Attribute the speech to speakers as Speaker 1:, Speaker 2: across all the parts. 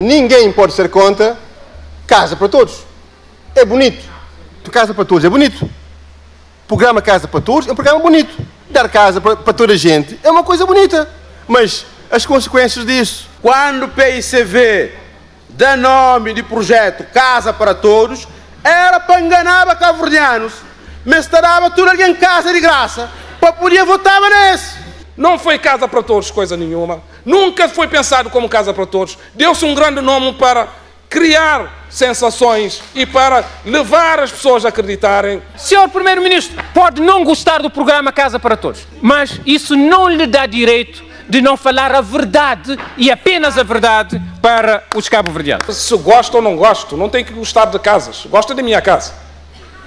Speaker 1: ninguém pode ser contra Casa para Todos. É bonito. Casa para Todos é bonito. Programa Casa para Todos é um programa bonito. Dar casa para toda a gente é uma coisa bonita. Mas as consequências disso...
Speaker 2: Quando o PICV dá nome de projeto Casa para Todos, era para enganar os cabo-verdianos. Mas dava tudo alguém em casa de graça para poder votar nesse.
Speaker 3: Não foi Casa para Todos coisa nenhuma. Nunca foi pensado como Casa para Todos. Deu-se um grande nome para criar sensações e para levar as pessoas a acreditarem.
Speaker 4: Senhor Primeiro-Ministro, pode não gostar do programa Casa para Todos, mas isso não lhe dá direito de não falar a verdade e apenas a verdade para os cabo-verdianos.
Speaker 3: Se gosto ou não gosto, não tem que gostar de casas. Gosto da minha casa.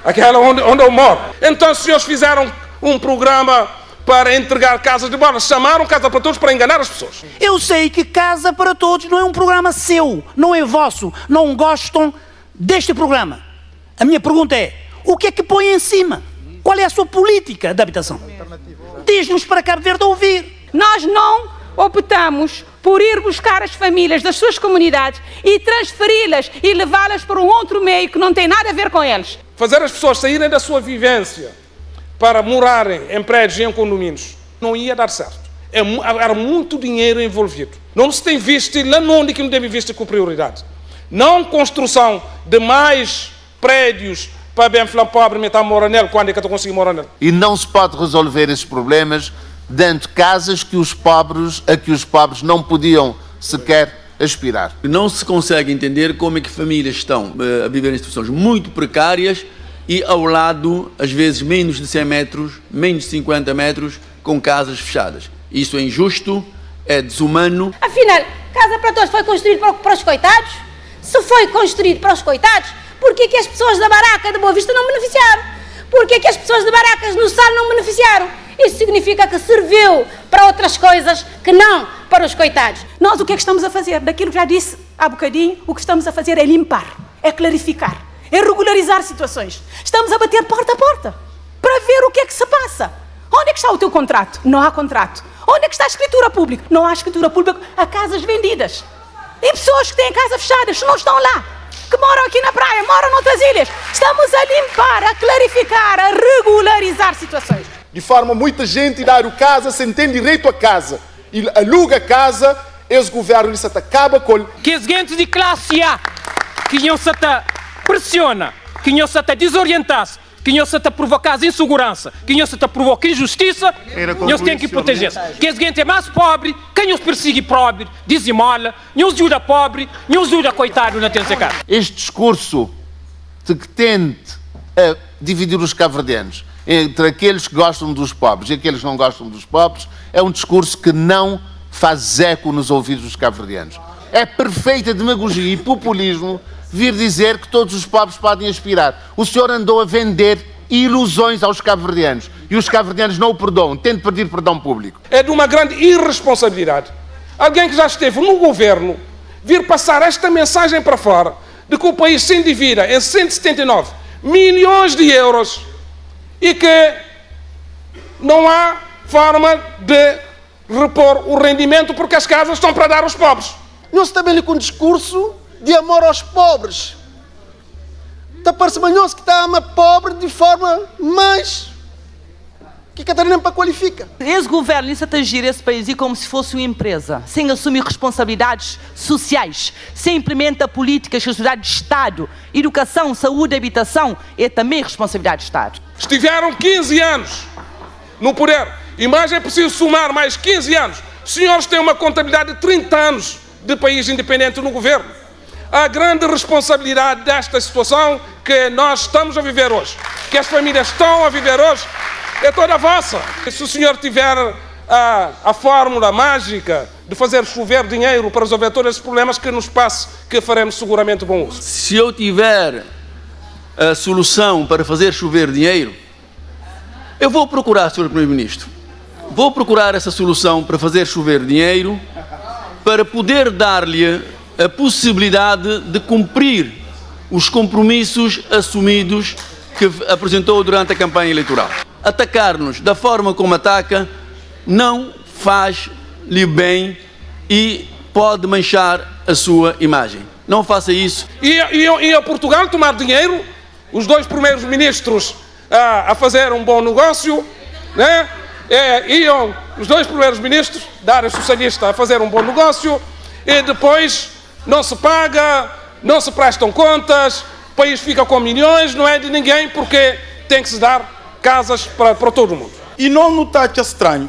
Speaker 3: Aquela onde eu moro. Então, os senhores fizeram um programa para entregar casas de bola. Chamaram Casa para Todos para enganar as pessoas.
Speaker 5: Eu sei que Casa para Todos não é um programa seu, não é vosso. Não gostam deste programa. A minha pergunta é, o que é que põe em cima? Qual é a sua política de habitação? Diz-nos para Cabo Verde ouvir.
Speaker 6: Nós não optamos por ir buscar as famílias das suas comunidades e transferi-las e levá-las para um outro meio que não tem nada a ver com eles.
Speaker 3: Fazer as pessoas saírem da sua vivência para morarem em prédios e em condomínios não ia dar certo. Era muito dinheiro envolvido. Não se tem visto lá onde que não deve visto com prioridade. Não construção de mais prédios para bem falar pobre, meter morar nele, quando é que eu consigo morar nele.
Speaker 7: E não se pode resolver esses problemas dando casas a que os pobres não podiam sequer aspirar.
Speaker 8: Não se consegue entender como é que famílias estão a viver em situações muito precárias e ao lado, às vezes, menos de 100 metros, menos de 50 metros, com casas fechadas. Isso é injusto, é desumano.
Speaker 9: Afinal, Casa para Todos foi construído para os coitados? Se foi construído para os coitados, por que as pessoas da Baraca de Boa Vista não beneficiaram? Por que as pessoas de Baracas no Sal não beneficiaram? Isso significa que serviu para outras coisas que não para os coitados.
Speaker 6: Nós o que é que estamos a fazer? Daquilo que já disse há bocadinho, o que estamos a fazer é limpar, é clarificar, é regularizar situações. Estamos a bater porta a porta para ver o que é que se passa. Onde é que está o teu contrato? Não há contrato. Onde é que está a escritura pública? Não há escritura pública a casas vendidas. E pessoas que têm casas fechadas, não estão lá, que moram aqui na praia, moram noutras ilhas. Estamos a limpar, a clarificar, a regularizar situações.
Speaker 10: De forma muita gente dar o casa sem ter direito a casa. E aluga a casa, esse governo se acaba com...
Speaker 4: Que as gente de classe A, que não se pressiona, que não se desorientasse, que não se provocasse insegurança, que não se provoca injustiça, não se tem que proteger. Que a gente é mais pobre, quem os persegue pobre, dizimola, não os ajuda pobre, não os ajuda coitado na terceira casa.
Speaker 7: Este discurso de que tente dividir os cabo-verdianos entre aqueles que gostam dos pobres e aqueles que não gostam dos pobres, é um discurso que não faz eco nos ouvidos dos cabo-verdianos. É perfeita demagogia e populismo vir dizer que todos os pobres podem aspirar. O senhor andou a vender ilusões aos cabo-verdianos e os cabo-verdianos não o perdoam, tente pedir perdão público.
Speaker 3: É de uma grande irresponsabilidade. Alguém que já esteve no governo vir passar esta mensagem para fora de que o país se endivida em 179 milhões de euros e que não há forma de repor o rendimento porque as casas estão para dar aos pobres.
Speaker 10: Não se estabelece com um discurso de amor aos pobres. Está parece-manhoso que está a amar pobre de forma mais que Catarina para qualifica.
Speaker 11: Esse governo está a agir esse país como se fosse uma empresa, sem assumir responsabilidades sociais, sem implementar políticas de sociedade de Estado, educação, saúde, habitação, é também responsabilidade de Estado.
Speaker 3: Estiveram 15 anos no poder e mais é preciso somar mais 15 anos. Os senhores têm uma contabilidade de 30 anos de país independente no governo. A grande responsabilidade desta situação que nós estamos a viver hoje, que as famílias estão a viver hoje, é toda vossa. Se o senhor tiver a fórmula mágica de fazer chover dinheiro para resolver todos esses problemas, que nos passe, que faremos seguramente bom uso.
Speaker 8: Se eu tiver a solução para fazer chover dinheiro, eu vou procurar, Sr. Primeiro-Ministro, vou procurar essa solução para fazer chover dinheiro, para poder dar-lhe a possibilidade de cumprir os compromissos assumidos que apresentou durante a campanha eleitoral. Atacar-nos da forma como ataca não faz-lhe bem e pode manchar a sua imagem. Não faça isso.
Speaker 3: E a Portugal tomar dinheiro, os 2 primeiros ministros a fazer um bom negócio, né? Iam os 2 primeiros ministros da área socialista a fazer um bom negócio e depois não se paga, não se prestam contas, o país fica com milhões, não é de ninguém porque tem que se dar casas para todo mundo.
Speaker 12: E não notar que é estranho,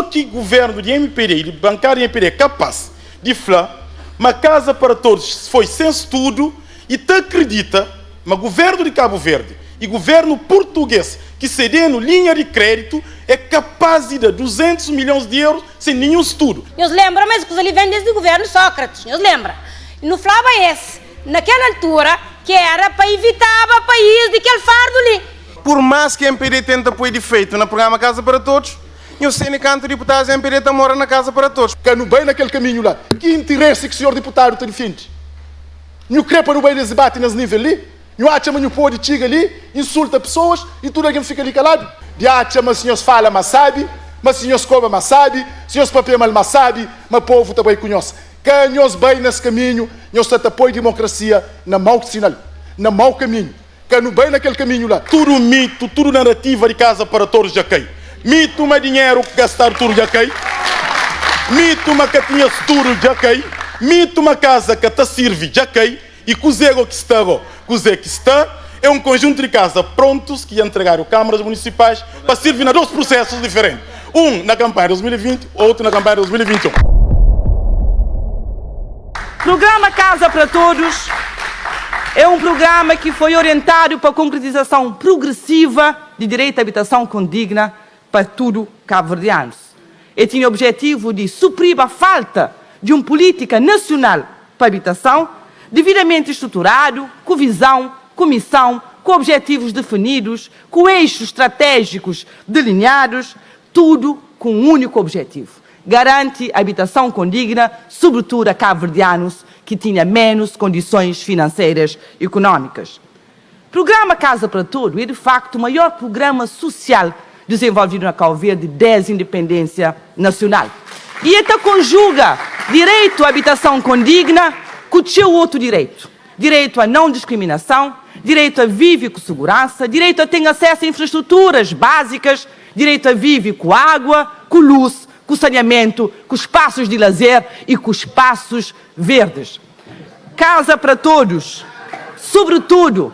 Speaker 12: que o governo de MPD, de bancário MPD, é capaz de falar, uma casa para todos foi sem estudo e te acredita, mas o governo de Cabo Verde e o governo português, que cedendo linha de crédito, é capaz de dar 200 milhões de euros sem nenhum estudo.
Speaker 9: Eles lembram, mas que ele vem desde o governo Sócrates, eles lembram. E no falava esse, naquela altura, que era para evitar o país daquele fardo ali.
Speaker 13: Por mais que a MPD tenta pôr defeito no programa Casa para Todos, e o sindicato de deputados da MPD está mora na Casa para Todos.
Speaker 10: Que no bem naquele caminho lá, que interesse que o senhor deputado tem defende? Não crepa no bem desse debate nesse nível ali? Não acha que o povo de tiga ali, insulta pessoas e tudo alguém fica ali calado? De acha, mas os senhores falam, mas sabe, mas os senhores cobram, mas sabe, os senhores papel, mas sabe, mas o povo também conhece. Que nós bem nesse caminho, nós temos apoio a democracia na mau sinal, na mau caminho. Que no bem naquele caminho lá.
Speaker 12: Tudo mito, tudo narrativa de Casa para Todos já cai. Mito, mas dinheiro que gastar tudo já cai. Mito, mas que tinha tudo já cai. Mito, uma casa que te serve já cai. E cozego que está, que está, é um conjunto de casas prontos que entregaram câmaras municipais para servir a 2 processos diferentes. Um na campanha de 2020, outro na campanha de 2021.
Speaker 11: Programa Casa para Todos é um programa que foi orientado para a concretização progressiva de direito à habitação condigna para todo cabo-verdiano. E tinha o objetivo de suprir a falta de uma política nacional para a habitação, devidamente estruturado, com visão, com missão, com objetivos definidos, com eixos estratégicos delineados, tudo com um único objetivo: garante habitação condigna, sobretudo a cabo-verdianos que tinham menos condições financeiras e económicas. O programa Casa para Todos é, de facto, o maior programa social desenvolvido na Cabo Verde desde a independência nacional. E até conjuga direito à habitação condigna com o seu outro direito. Direito à não discriminação, direito a viver com segurança, direito a ter acesso a infraestruturas básicas, direito a viver com água, com luz, com saneamento, com espaços de lazer e com espaços verdes. Casa para Todos, sobretudo,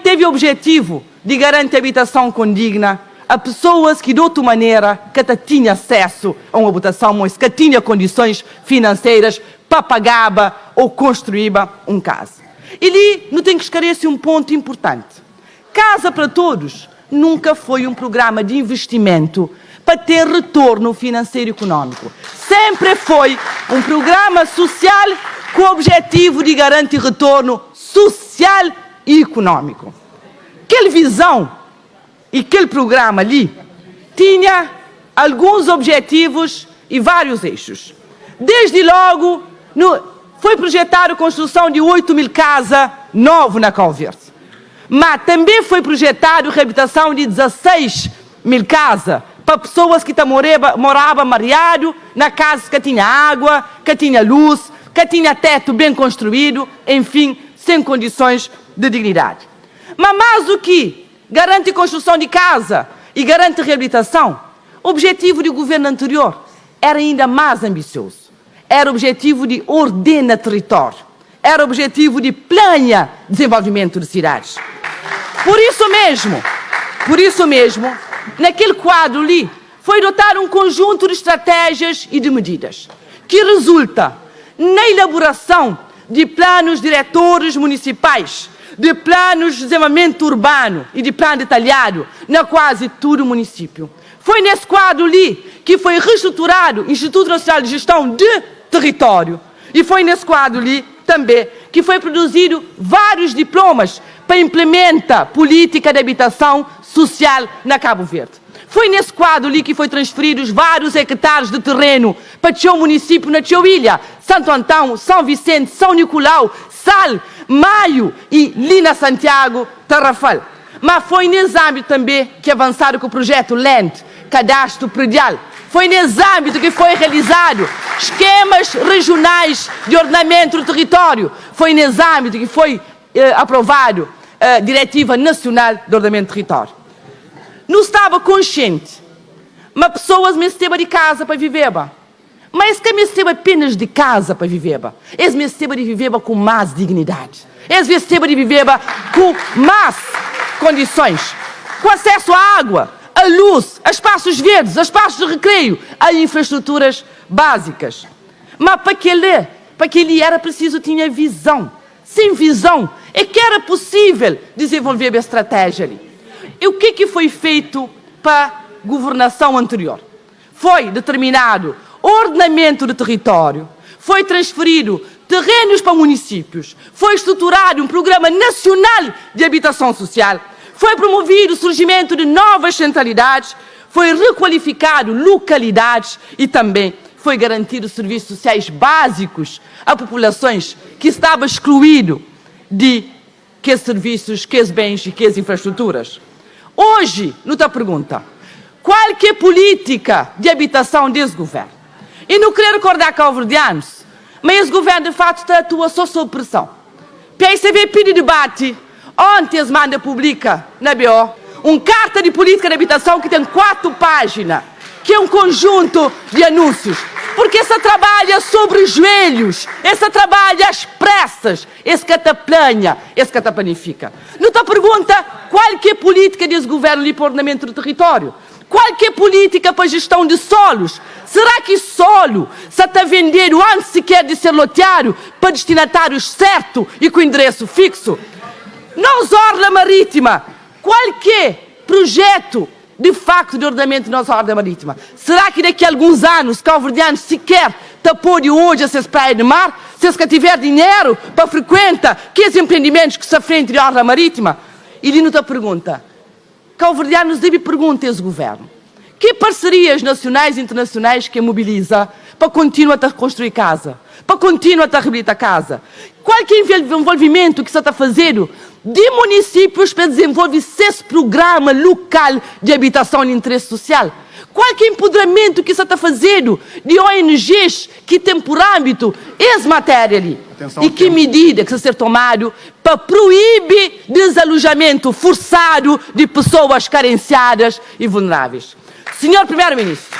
Speaker 11: teve o objetivo de garantir habitação condigna a pessoas que, de outra maneira, que tinham acesso a uma habitação, mas que tinham condições financeiras para pagar ou construir uma casa. E ali não tem que esclarecer um ponto importante. Casa para Todos nunca foi um programa de investimento para ter retorno financeiro e econômico. Sempre foi um programa social com o objetivo de garantir retorno social e econômico. Aquela visão e aquele programa ali tinha alguns objetivos e vários eixos. Desde logo, foi projetada a construção de 8.000 casas novas na Cabo Verde. Mas também foi projetada a reabilitação de 16.000 casas para pessoas que moravam mareado na casa que tinha água, que tinha luz, que tinha teto bem construído, enfim, sem condições de dignidade. Mas mais do que garante a construção de casa e garante a reabilitação, o objetivo do governo anterior era ainda mais ambicioso. Era o objetivo de ordenar território. Era o objetivo de plano desenvolvimento de cidades. Por isso mesmo, naquele quadro ali, foi adotado um conjunto de estratégias e de medidas que resulta na elaboração de planos diretores municipais, de planos de desenvolvimento urbano e de plano detalhado na quase todo o município. Foi nesse quadro ali que foi reestruturado o Instituto Nacional de Gestão de Território. E foi nesse quadro ali também que foi produzido vários diplomas para implementar política de habitação social na Cabo Verde. Foi nesse quadro ali que foi transferidos vários hectares de terreno para o seu município na sua ilha, Santo Antão, São Vicente, São Nicolau, Sal, Maio e Lina Santiago, Tarrafal. Mas foi nesse âmbito também que avançaram com o projeto LAND, Cadastro Predial. foi nesse âmbito que foi realizado esquemas regionais de ordenamento do território. Foi nesse âmbito que foi aprovado a Diretiva Nacional de Ordenamento do Território. Não estava consciente, mas pessoas me esteve de casa para viver. Mas que me esteve apenas de casa para viver. Eles me esteve de viver com mais dignidade. Eles me esteve de viver com mais condições, com acesso à água, à luz, a espaços verdes, a espaços de recreio, a infraestruturas básicas. Mas para aquele era preciso tinha visão. Sem visão é que era possível desenvolver a estratégia ali. E o que foi feito para a governação anterior? Foi determinado ordenamento do território, foi transferido terrenos para municípios, foi estruturado um programa nacional de habitação social, foi promovido o surgimento de novas centralidades, foi requalificado localidades e também foi garantido serviços sociais básicos a populações que estavam excluídas de que serviços, que bens e que infraestruturas. Hoje, não está pergunta, qual que é a política de habitação desse governo? E não queria recordar cabo-verdianos, mas esse governo de fato atua só sob pressão. PSV pede debate, ontem as manda publica na BO, carta de política de habitação que tem 4 páginas, que é um conjunto de anúncios, porque essa trabalha sobre joelhos, essa trabalha às pressas, esse cataplanha, esse catapanifica. Não te pergunta qual que é a política desse governo ali para o ordenamento do território, qual que é a política para a gestão de solos. Será que solo se está vendendo antes sequer de ser loteado para destinatários certo e com endereço fixo? Nós, Orla Marítima, qual que é projeto de facto de ordenamento da nossa Orla Marítima? Será que daqui a alguns anos, cabo-verdianos sequer tapou de hoje essas praias de mar? Se eles tiver dinheiro para frequentar que empreendimentos que se frente de Orla Marítima? E ele não te pergunta, cabo-verdianos deve perguntar a esse governo, que parcerias nacionais e internacionais que mobiliza para continuar a construir casa, para continuar a reabilitar casa? Qual que é o envolvimento que se está fazendo de municípios para desenvolver esse programa local de habitação de interesse social? Qual que é o empoderamento que se está fazendo de ONGs que têm por âmbito essa matéria ali? Atenção, e que medida que se ser tomado para proibir desalojamento forçado de pessoas carenciadas e vulneráveis? Senhor Primeiro-Ministro,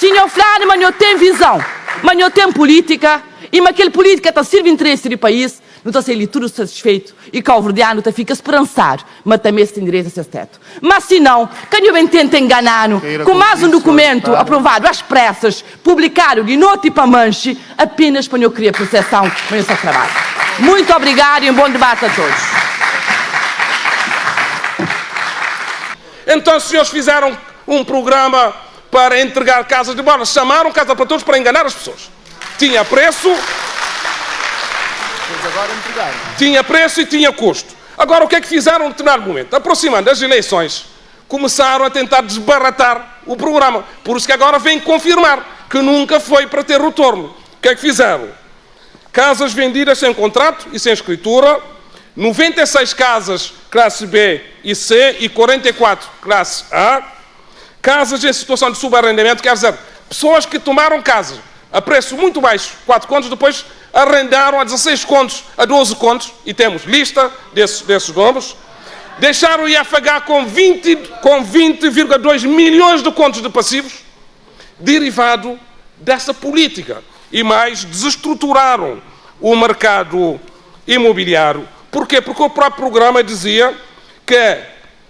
Speaker 11: senhor Flávio, mas eu tenho visão, mas eu tenho política, e aquela política está servindo o interesse do país, não está sendo tudo satisfeito, e cabo-verdiano está fica esperançado, mas também se tem direito a ser teto. Mas se não, quem eu tenta enganar, com mais um documento aprovado às pressas, publicado de noite para manche, apenas para eu criar percepção no seu trabalho. Muito obrigado e um bom debate a todos.
Speaker 3: Então, os senhores fizeram um programa para entregar casas de bola, chamaram Casa para Todos para enganar as pessoas. Tinha preço, e tinha custo. Agora, o que é que fizeram em determinado momento? Aproximando as eleições, começaram a tentar desbaratar o programa. Por isso que agora vem confirmar que nunca foi para ter retorno. O que é que fizeram? Casas vendidas sem contrato e sem escritura, 96 casas classe B e C e 44 classe A, casas em situação de subarrendamento, quer dizer, pessoas que tomaram casas a preço muito baixo, 4 contos, depois arrendaram a 16 contos, a 12 contos, e temos lista desses nomes, deixaram o IFH com 20,2 milhões de contos de passivos, derivado dessa política, e mais, desestruturaram o mercado imobiliário. Porquê? Porque o próprio programa dizia que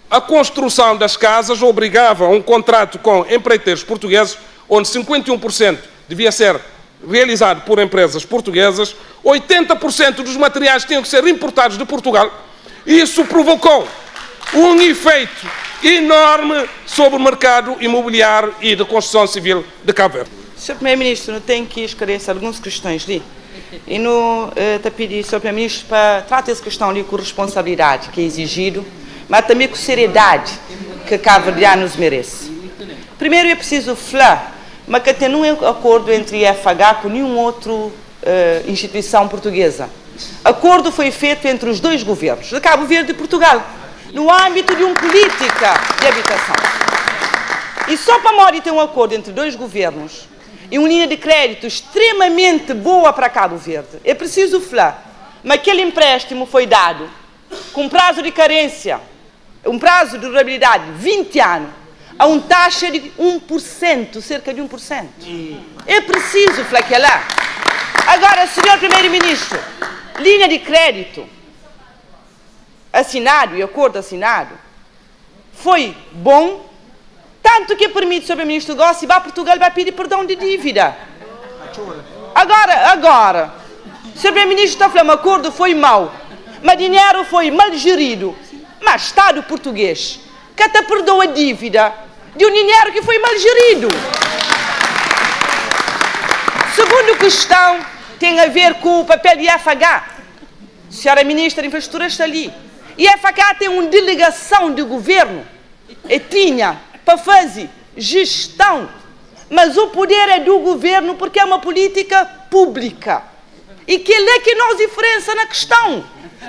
Speaker 3: a construção das casas obrigava a um contrato com empreiteiros portugueses, onde 51% devia ser realizado por empresas portuguesas, 80% dos materiais tinham que ser importados de Portugal, e isso provocou um efeito enorme sobre o mercado imobiliário e de construção civil de Cabo Verde.
Speaker 11: Sr. Primeiro-Ministro, tenho que esclarecer algumas questões ali. E não te pedir, Sr. Primeiro-Ministro, para tratar essa questão ali com responsabilidade que é exigido, mas também com seriedade que cabo-verdianos merece. Primeiro é preciso falar, mas que tem um acordo entre a IFH com nenhuma outra instituição portuguesa. Acordo foi feito entre os dois governos, de Cabo Verde e Portugal, no âmbito de uma política de habitação. E só para Mori ter um acordo entre dois governos e uma linha de crédito extremamente boa para Cabo Verde, é preciso falar, mas aquele empréstimo foi dado com prazo de carência, um prazo de durabilidade de 20 anos, a uma taxa de 1%, cerca de 1%. É preciso falar que é lá. Agora, senhor Primeiro-Ministro, linha de crédito assinado e acordo assinado foi bom, tanto que permite o Sr. Primeiro-Ministro Gossi vai a Portugal e vai pedir perdão de dívida. Agora, o Sr. Primeiro-Ministro está falando, o acordo foi mau, mas dinheiro foi mal gerido. Mas Estado português que até perdoa a dívida de um dinheiro que foi mal gerido. Segunda questão tem a ver com o papel de FH. A senhora Ministra da Infraestrutura está ali. E a FH tem uma delegação de governo e tinha para fazer gestão. Mas o poder é do governo porque é uma política pública. E que é que nos diferença na questão.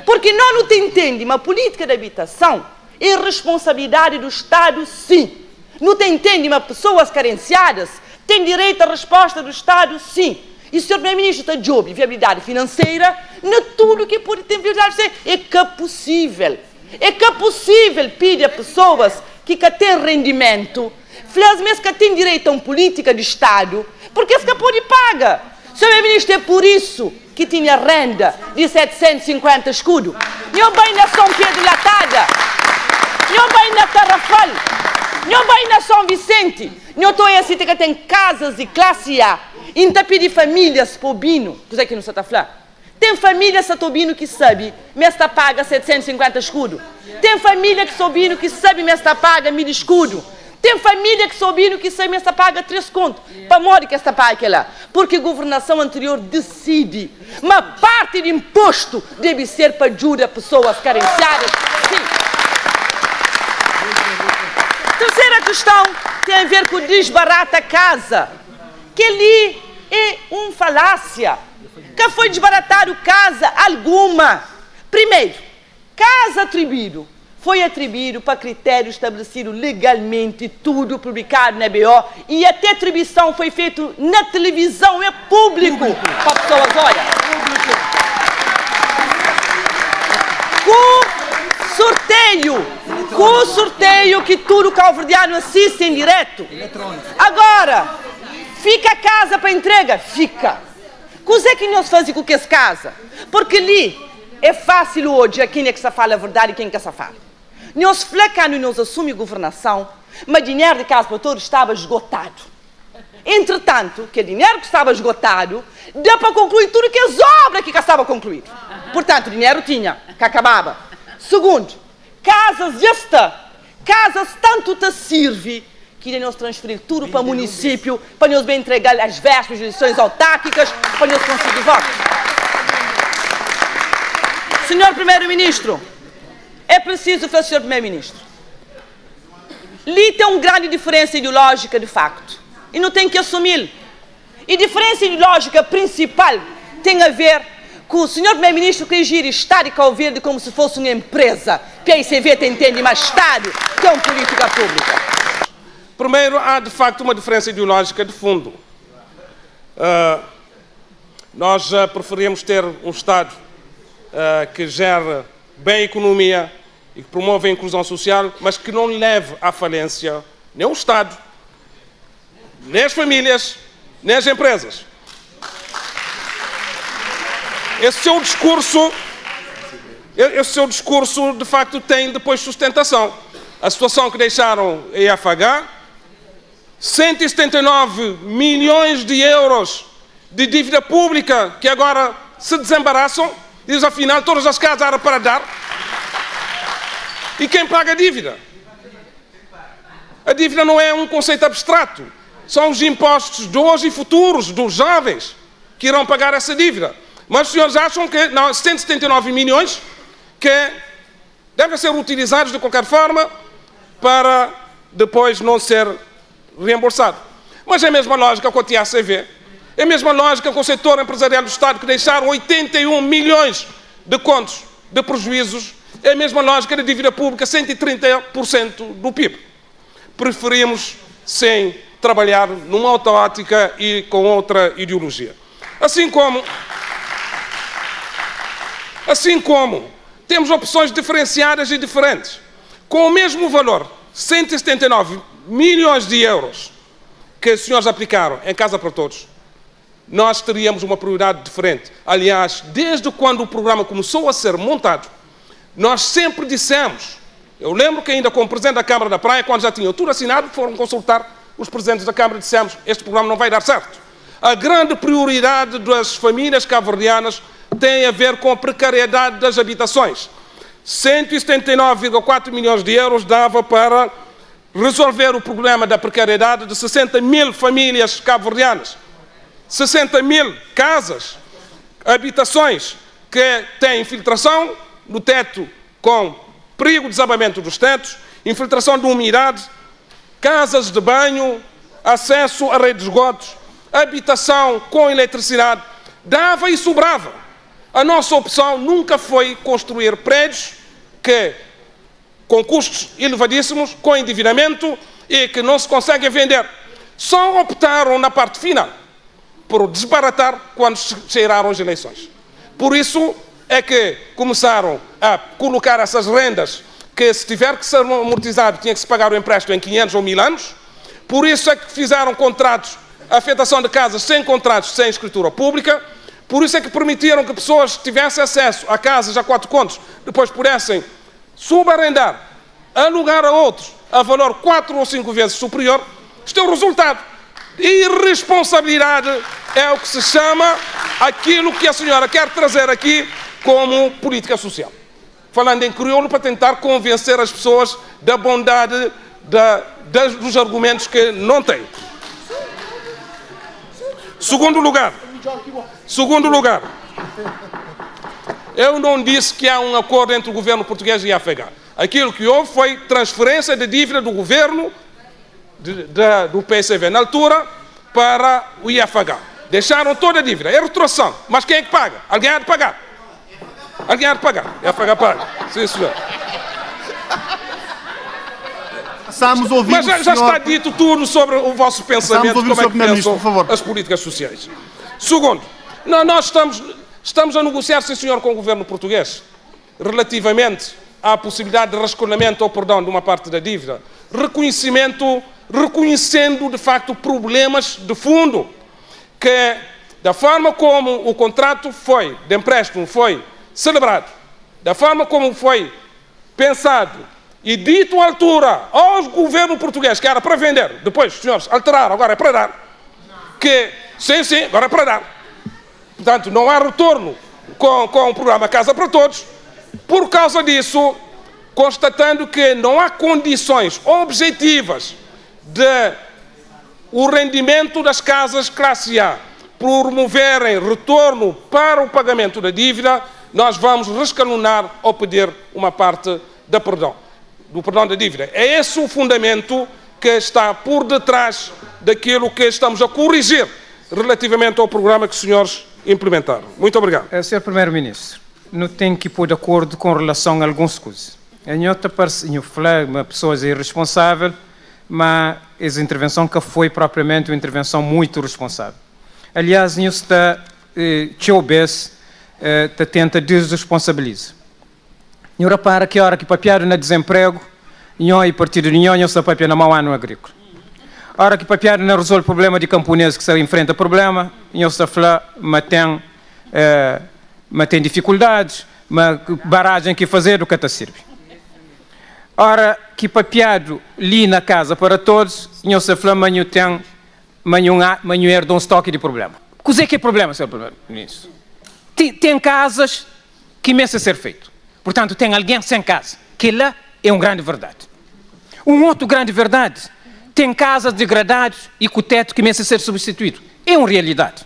Speaker 11: Porque nós não entendemos uma política de habitação é responsabilidade do Estado, sim. Não entendemos pessoas carenciadas têm direito à resposta do Estado, sim. E o Sr. Primeiro-Ministro está de olho em viabilidade financeira, não tudo que pode ter viabilidade financeira. É que é possível. É que é possível pedir a pessoas que têm rendimento, mesmo que têm direito a uma política de Estado, porque se pode pagar. Sr. Primeiro-Ministro, é por isso que tinha renda de 750 escudos. Não bem na São Pedro Latada, não bem na Tarrafal, não bem na São Vicente. Não estou a dizer que tem casas de classe A, e não pedir famílias pobino, coisa que não se está falando. Tem família satobino que sabe, mas está paga 750 escudos. Tem família que sobino que sabe, mas está paga 1000 escudos. Tem família que sobino que sabe, mas está paga 3 contos. Para morrer que está paga aquela. Porque a governação anterior decide. Uma parte de imposto deve ser para ajudar pessoas carenciadas. Sim. Terceira questão tem a ver com o desbarata casa. Que ali é uma falácia. Que foi desbaratado casa alguma. Primeiro, casa atribuído foi atribuído para critério estabelecido legalmente, tudo publicado na BO, e até atribuição foi feita na televisão, é público. Para pessoas, olha. Com o sorteio que tudo calverdiano assiste em direto. Agora, fica a casa para entrega? Fica. Coisa é que nós fazemos com essa casa? Porque ali é fácil hoje quem é que se fala a verdade e quem é que se fala. Nós flacando e nós assumimos governação, mas dinheiro de casa para todos estava esgotado. Entretanto, que o dinheiro que estava esgotado, deu para concluir tudo que as obras que estava concluído. Portanto, dinheiro tinha, que acabava. Segundo, casas tanto te serve que nós transferir tudo para o município, para nós bem entregar as vésperas de eleições autárquicas, para nós conseguir votos. Senhor Primeiro-Ministro, é preciso fazer, Sr. Primeiro-Ministro. Ali tem uma grande diferença ideológica, de facto. E não tem que assumir. E a diferença ideológica principal tem a ver com o Sr. Primeiro-Ministro que gira Estado de Cabo Verde como se fosse uma empresa. PICV te entende, mas Estado que é uma política pública.
Speaker 3: Primeiro, há de facto uma diferença ideológica de fundo. Nós preferimos ter um Estado que gere bem a economia e que promove a inclusão social, mas que não leve à falência nem o Estado, nem as famílias, nem as empresas. Esse seu discurso, de facto, tem depois sustentação. A situação que deixaram a IFH, 179 milhões de euros de dívida pública que agora se desembaraçam, diz afinal todas as casas eram para dar. E quem paga a dívida? A dívida não é um conceito abstrato. São os impostos de hoje e futuros dos jovens que irão pagar essa dívida. Mas os senhores acham que não, 179 milhões que devem ser utilizados de qualquer forma para depois não ser reembolsado. Mas é a mesma lógica com a TACV. É a mesma lógica com o setor empresarial do Estado que deixaram 81 milhões de contos de prejuízos. É a mesma lógica da dívida pública, 130% do PIB. Preferimos sem trabalhar numa outra ótica e com outra ideologia. Assim como temos opções diferenciadas e diferentes. Com o mesmo valor, 179 milhões de euros, que os senhores aplicaram em Casa para Todos, nós teríamos uma prioridade diferente. Aliás, desde quando o programa começou a ser montado, nós sempre dissemos, eu lembro que ainda como Presidente da Câmara da Praia, quando já tinham tudo assinado, foram consultar os Presidentes da Câmara e dissemos, este programa não vai dar certo. A grande prioridade das famílias cabo-verdianas tem a ver com a precariedade das habitações. 179,4 milhões de euros dava para resolver o problema da precariedade de 60 mil famílias cabo-verdianas. 60 mil casas, habitações que têm infiltração no teto com perigo de desabamento dos tetos, infiltração de umidade, casas de banho, acesso à rede de esgotos, habitação com eletricidade, dava e sobrava. A nossa opção nunca foi construir prédios que, com custos elevadíssimos, com endividamento e que não se conseguem vender. Só optaram na parte final por desbaratar quando chegaram as eleições. Por isso é que começaram a colocar essas rendas que, se tiver que ser amortizado, tinha que se pagar o empréstimo em 500 ou 1000 anos. Por isso é que fizeram contratos, afetação de casas sem contratos, sem escritura pública. Por isso é que permitiram que pessoas tivessem acesso a casas a 4 contos, depois pudessem subarrendar, alugar a outros a valor 4 ou 5 vezes superior. Isto é o resultado. Irresponsabilidade é o que se chama aquilo que a senhora quer trazer aqui como política social. Falando em crioulo para tentar convencer as pessoas da bondade dos argumentos que não têm. Segundo lugar, eu não disse que há um acordo entre o governo português e a IFG. Aquilo que houve foi transferência de dívida do governo do PSV na altura para o IFG. Deixaram toda a dívida. É retroação. Mas quem é que paga? Alguém há de pagar. Alguém há de pagar. A IFG paga. Sim, senhor. Mas já está dito tudo sobre o vosso pensamento, como é que pensam as políticas sociais. Segundo, nós estamos a negociar, sim senhor, com o governo português, relativamente à possibilidade de rascunamento ou perdão de uma parte da dívida, reconhecendo de facto problemas de fundo, que da forma como o contrato de empréstimo foi celebrado, da forma como foi pensado e dito à altura ao governo português que era para vender, depois os senhores alteraram, agora é para dar, sim, agora é para dar. Portanto, não há retorno com o programa Casa para Todos. Por causa disso, constatando que não há condições objetivas de o rendimento das casas classe A promoverem retorno para o pagamento da dívida, nós vamos rescalonar ou pedir uma parte do perdão da dívida. É esse o fundamento que está por detrás daquilo que estamos a corrigir relativamente ao programa que os senhores implementaram. Muito obrigado.
Speaker 4: Sr. Primeiro-Ministro, não tenho que pôr de acordo com relação a algumas coisas. Eu falei uma pessoa irresponsável, mas essa intervenção que foi propriamente uma intervenção muito responsável. Aliás, eu está tenta desresponsabilizar. Eu reparo que a hora que papiaram no desemprego, eu e o Partido de União está papiando na mão ano agrícola. A hora que papiaram não resolve o problema de camponeses que se enfrenta problema, eu está falando, mas tem dificuldades, mas barragem que fazer do que está serve. Ora, que papiado ali na Casa para Todos, eu está falando, mas eu herdo um estoque de problema. O que é problema, Sr. Primeiro-Ministro? Tem casas que começam a ser feito. Portanto, tem alguém sem casa, que lá é uma grande verdade. Uma outra grande verdade, tem casas degradadas e com o teto que começa a ser substituído. É uma realidade.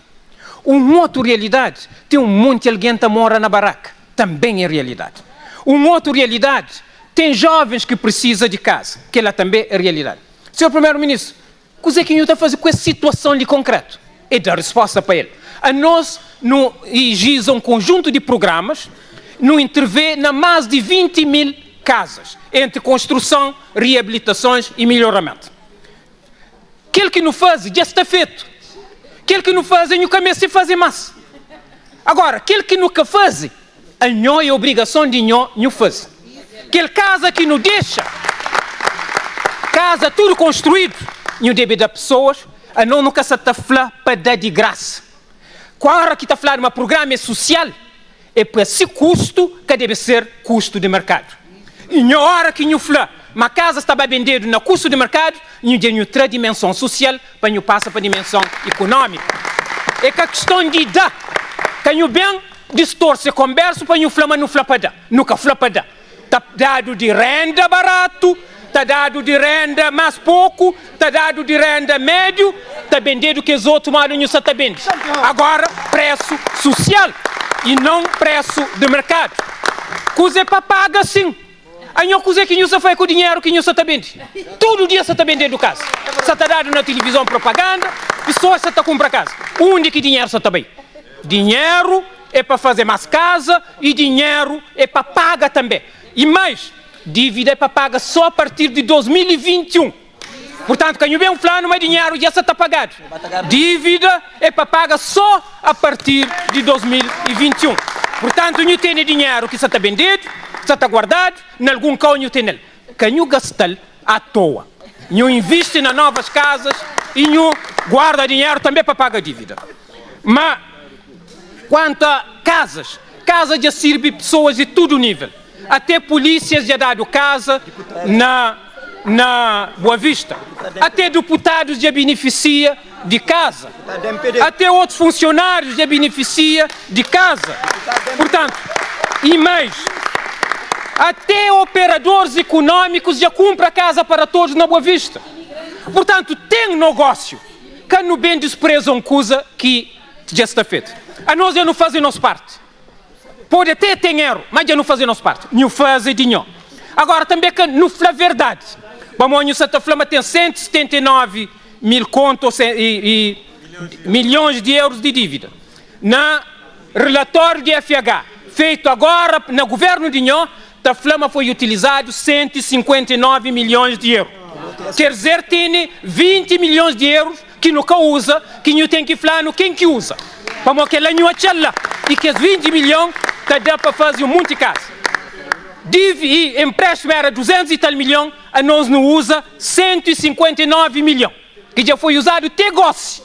Speaker 4: Uma outra realidade, tem um monte de alguém que mora na barraca. Também é realidade. Uma outra realidade, tem jovens que precisam de casa, que lá também é realidade. Sr. Primeiro-Ministro, o que é que eu estou a fazer com essa situação de concreto? É dar resposta para ele. A nós não exige um conjunto de programas, não intervê na mais de 20 mil casas, entre construção, reabilitações e melhoramento. aquele que não faz, já está feito. Aquele que não faz, não começa a fazer mais. Agora, aquele que nunca faz, a não é obrigação de não fazer. Aquele casa que não deixa, casa tudo construído, não deve dar pessoas, a não nunca se está falando para dar de graça. Quando que está falando de um programa social, é para esse custo que deve ser custo de mercado. E na hora que não fala, uma casa está vendendo no custo de mercado, não tem outra dimensão social, para não passar para a dimensão econômica. É que a questão de dar, que não bem distorce a conversa, para não falar, mas não fala para dar. Nunca fala para dar. Está dado de renda barato, está dado de renda mais pouco, está dado de renda médio, está vendendo que os outros mal não está vendendo. Agora, preço social e não preço de mercado. Coisa para pagar sim. Aí não coisa que não se faz com o dinheiro que não se está vendendo. Todo dia se está vendendo casa. Se está dado na televisão propaganda, pessoas se está comprando casa. Onde que dinheiro se está bem? Dinheiro é para fazer mais casa e dinheiro é para pagar também. E mais, dívida é para pagar só a partir de 2021. Portanto, quem vem falando, mas dinheiro já está pagado. Dívida é para pagar só a partir de 2021. Portanto, não tem dinheiro que está vendido, está guardado, em algum carro não tem nele. Quem não gasta à toa, não investe nas novas casas e não guarda dinheiro também para pagar a dívida. Mas, quanto a casas já serve pessoas de todo nível. Até polícias já dado casa na Boa Vista. Até deputados já beneficia de casa. Até outros funcionários já beneficia de casa. Portanto, e mais, até operadores econômicos já compram casa para todos na Boa Vista. Portanto, tem negócio que não bem desprezam coisa que já está feito. A nós já não fazem nossa parte. Pode até ter erro, mas já não fazem nossa parte. Não fazem de nenhum. Agora, também que não fala a verdade. Vamos, o Santa Flama tem 179 mil contos e milhões de euros de dívida. Na relatório de FH, feito agora no governo de Nhó, a Flama foi utilizado 159 milhões de euros. Quer dizer, tem 20 milhões de euros que nunca usa, que não tem que falar no quem que usa. Vamos que lá não achá e que os 20 milhões dá para fazer um monte de casa. E empréstimo era 200 e tal milhões, a nós não usa 159 milhões, que já foi usado até gosto.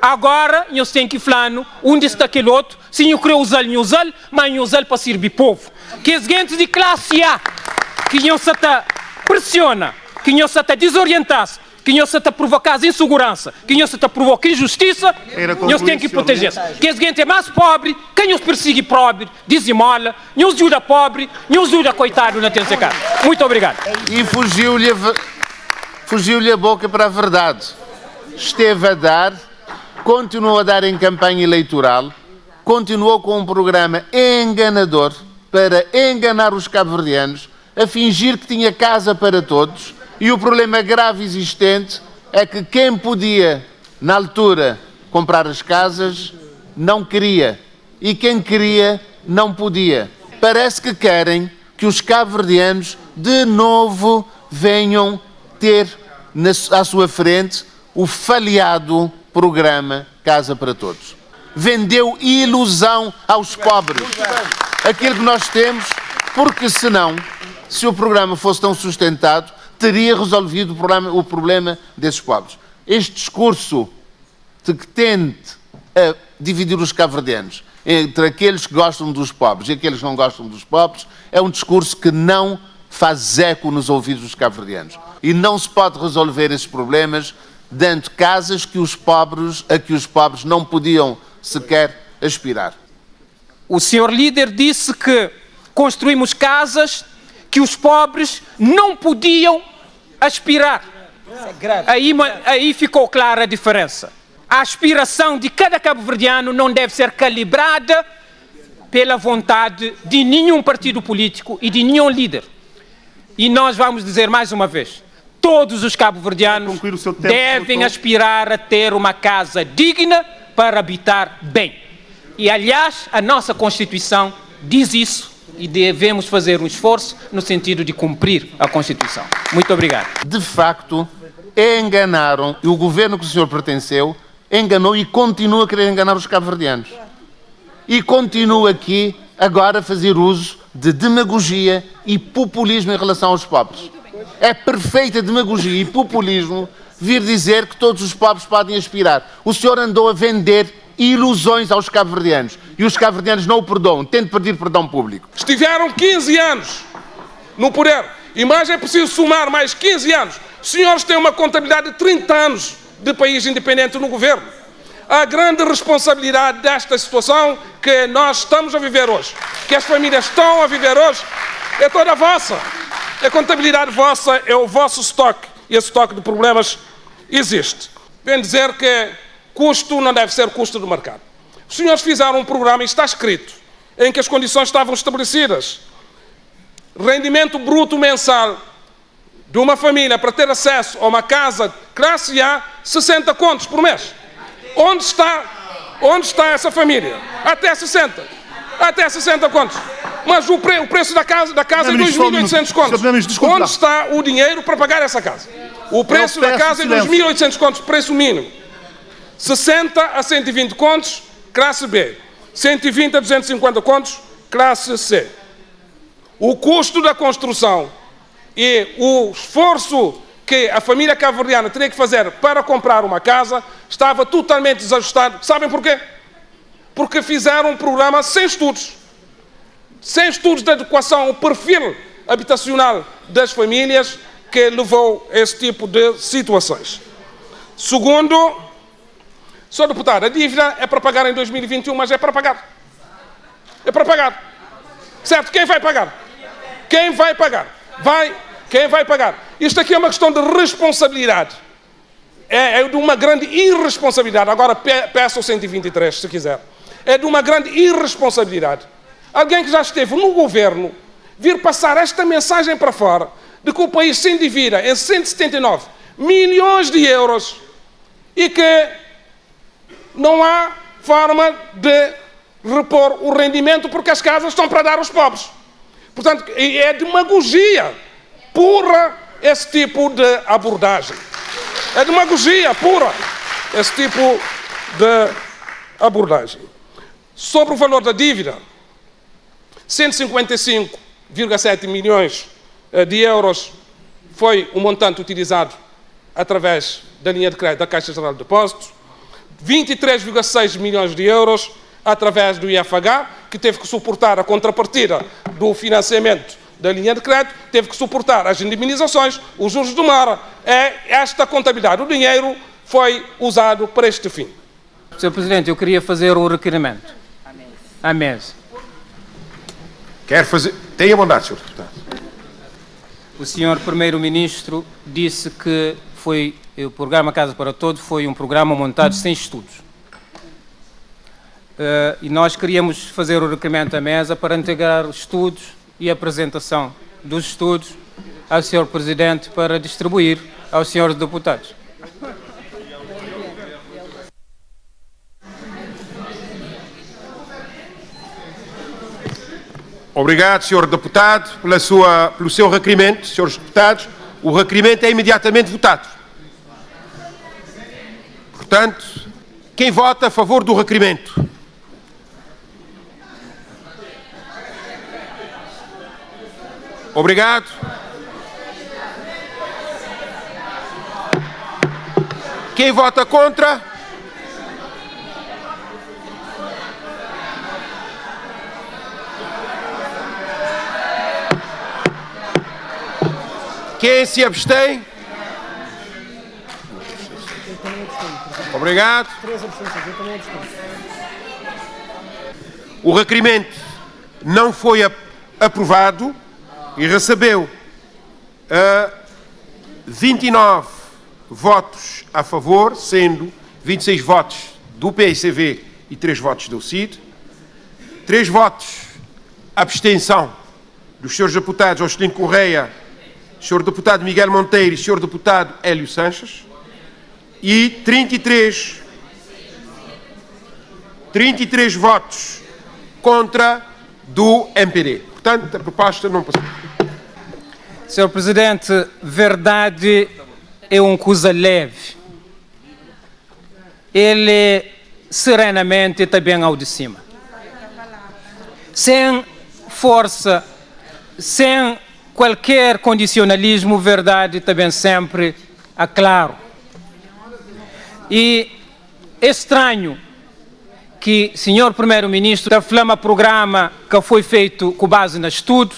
Speaker 4: Agora, nós temos que falar onde está aquele outro, se eu quero usar, não usar, mas não usar para servir povo. Que os gente de classe A, que não se pressiona, que não se desorientar, que não se provocar insegurança, que não se provocar injustiça, nós temos que proteger. Que a gente é mais pobre, quem nos persegue pobre, dizimola, nos ajuda pobre, nos ajuda coitado na terceira casa. Muito obrigado.
Speaker 7: E fugiu-lhe a boca para a verdade. Esteve a dar, continuou a dar em campanha eleitoral, continuou com um programa enganador para enganar os cabo-verdianos, a fingir que tinha casa para todos. E o problema grave existente é que quem podia, na altura, comprar as casas, não queria. E quem queria, não podia. Parece que querem que os cabo-verdianos, de novo, venham ter à sua frente o falhado programa Casa para Todos. Vendeu ilusão aos pobres. Aquilo que nós temos, porque senão, se o programa fosse tão sustentado, teria resolvido o problema desses pobres. Este discurso de que tente a dividir os cabo-verdianos entre aqueles que gostam dos pobres e aqueles que não gostam dos pobres é um discurso que não faz eco nos ouvidos dos cabo-verdianos. E não se pode resolver esses problemas dando casas a que os pobres não podiam sequer aspirar.
Speaker 4: O senhor líder disse que construímos casas que os pobres não podiam aspirar. Aí ficou clara a diferença. A aspiração de cada cabo-verdiano não deve ser calibrada pela vontade de nenhum partido político e de nenhum líder. E nós vamos dizer mais uma vez, todos os cabo-verdianos devem aspirar a ter uma casa digna para habitar bem. E, aliás, a nossa Constituição diz isso. E devemos fazer um esforço no sentido de cumprir a Constituição. Muito obrigado.
Speaker 7: De facto, enganaram, e o governo que o senhor pertenceu enganou e continua a querer enganar os cabo-verdianos. E continua aqui agora a fazer uso de demagogia e populismo em relação aos pobres. É perfeita demagogia e populismo vir dizer que todos os pobres podem aspirar. O senhor andou a vender ilusões aos cabo-verdianos e os cabo-verdianos não o perdoam. Tente pedir perdão público.
Speaker 3: Estiveram 15 anos no poder e mais é preciso somar mais 15 anos. Os senhores têm uma contabilidade de 30 anos de país independente no governo. A grande responsabilidade desta situação que nós estamos a viver hoje, que as famílias estão a viver hoje, é toda vossa. A contabilidade vossa é o vosso estoque e esse estoque de problemas existe. Vem dizer que custo não deve ser custo do mercado. Os senhores fizeram um programa, e está escrito, em que as condições estavam estabelecidas. Rendimento bruto mensal de uma família para ter acesso a uma casa classe A, 60 contos por mês. Onde está essa família? Até 60 contos. Mas o preço da casa é 2.800 contos. Onde está o dinheiro para pagar essa casa? O preço da casa é 2.800 contos, preço mínimo. 60 a 120 contos, classe B. 120 a 250 contos, classe C. O custo da construção e o esforço que a família cabo-verdiana teria que fazer para comprar uma casa estava totalmente desajustado. Sabem porquê? Porque fizeram um programa sem estudos de adequação ao perfil habitacional das famílias, que levou a esse tipo de situações. Segundo, Sr. Deputado, a dívida é para pagar em 2021, mas é para pagar. É para pagar. Certo? Quem vai pagar? Quem vai pagar? Quem vai pagar? Isto aqui é uma questão de responsabilidade. É de uma grande irresponsabilidade. Agora peça o 123, se quiser. É de uma grande irresponsabilidade. Alguém que já esteve no governo vir passar esta mensagem para fora de que o país se endivida em 179 milhões de euros e que não há forma de repor o rendimento porque as casas estão para dar aos pobres. Portanto, é demagogia pura esse tipo de abordagem. É demagogia pura esse tipo de abordagem. Sobre o valor da dívida, 155,7 milhões de euros foi o montante utilizado através da linha de crédito da Caixa Geral de Depósitos, 23,6 milhões de euros através do IFH, que teve que suportar a contrapartida do financiamento da linha de crédito, teve que suportar as indemnizações, os juros do MARA. É esta contabilidade. O dinheiro foi usado para este fim.
Speaker 4: Sr. Presidente, eu queria fazer um requerimento. À mesa.
Speaker 1: Quer fazer? Tenha bondade, Sr. Deputado.
Speaker 4: O Sr. Primeiro-Ministro disse que o programa Casa para Todos foi um programa montado sem estudos. E nós queríamos fazer o requerimento à mesa para integrar estudos e apresentação dos estudos ao Sr. Presidente para distribuir aos senhores deputados.
Speaker 1: Obrigado, Sr. Deputado, pelo seu requerimento. Senhores Deputados, o requerimento é imediatamente votado. Portanto, quem vota a favor do requerimento? Obrigado. Quem vota contra? Quem se abstém? Obrigado. O requerimento não foi aprovado e recebeu 29 votos a favor, sendo 26 votos do PSCV e 3 votos do CID, 3 votos abstenção dos senhores deputados Austin Correia, Sr. Deputado Miguel Monteiro e Sr. Deputado Hélio Sanches, e 33 votos contra do MPD. Portanto, a proposta não passou.
Speaker 4: Sr. Presidente, verdade é uma coisa leve. Ele serenamente está bem ao de cima. Sem força, sem qualquer condicionalismo, verdade também sempre a claro. E é estranho que o senhor primeiro-ministro da flama programa que foi feito com base no estudo,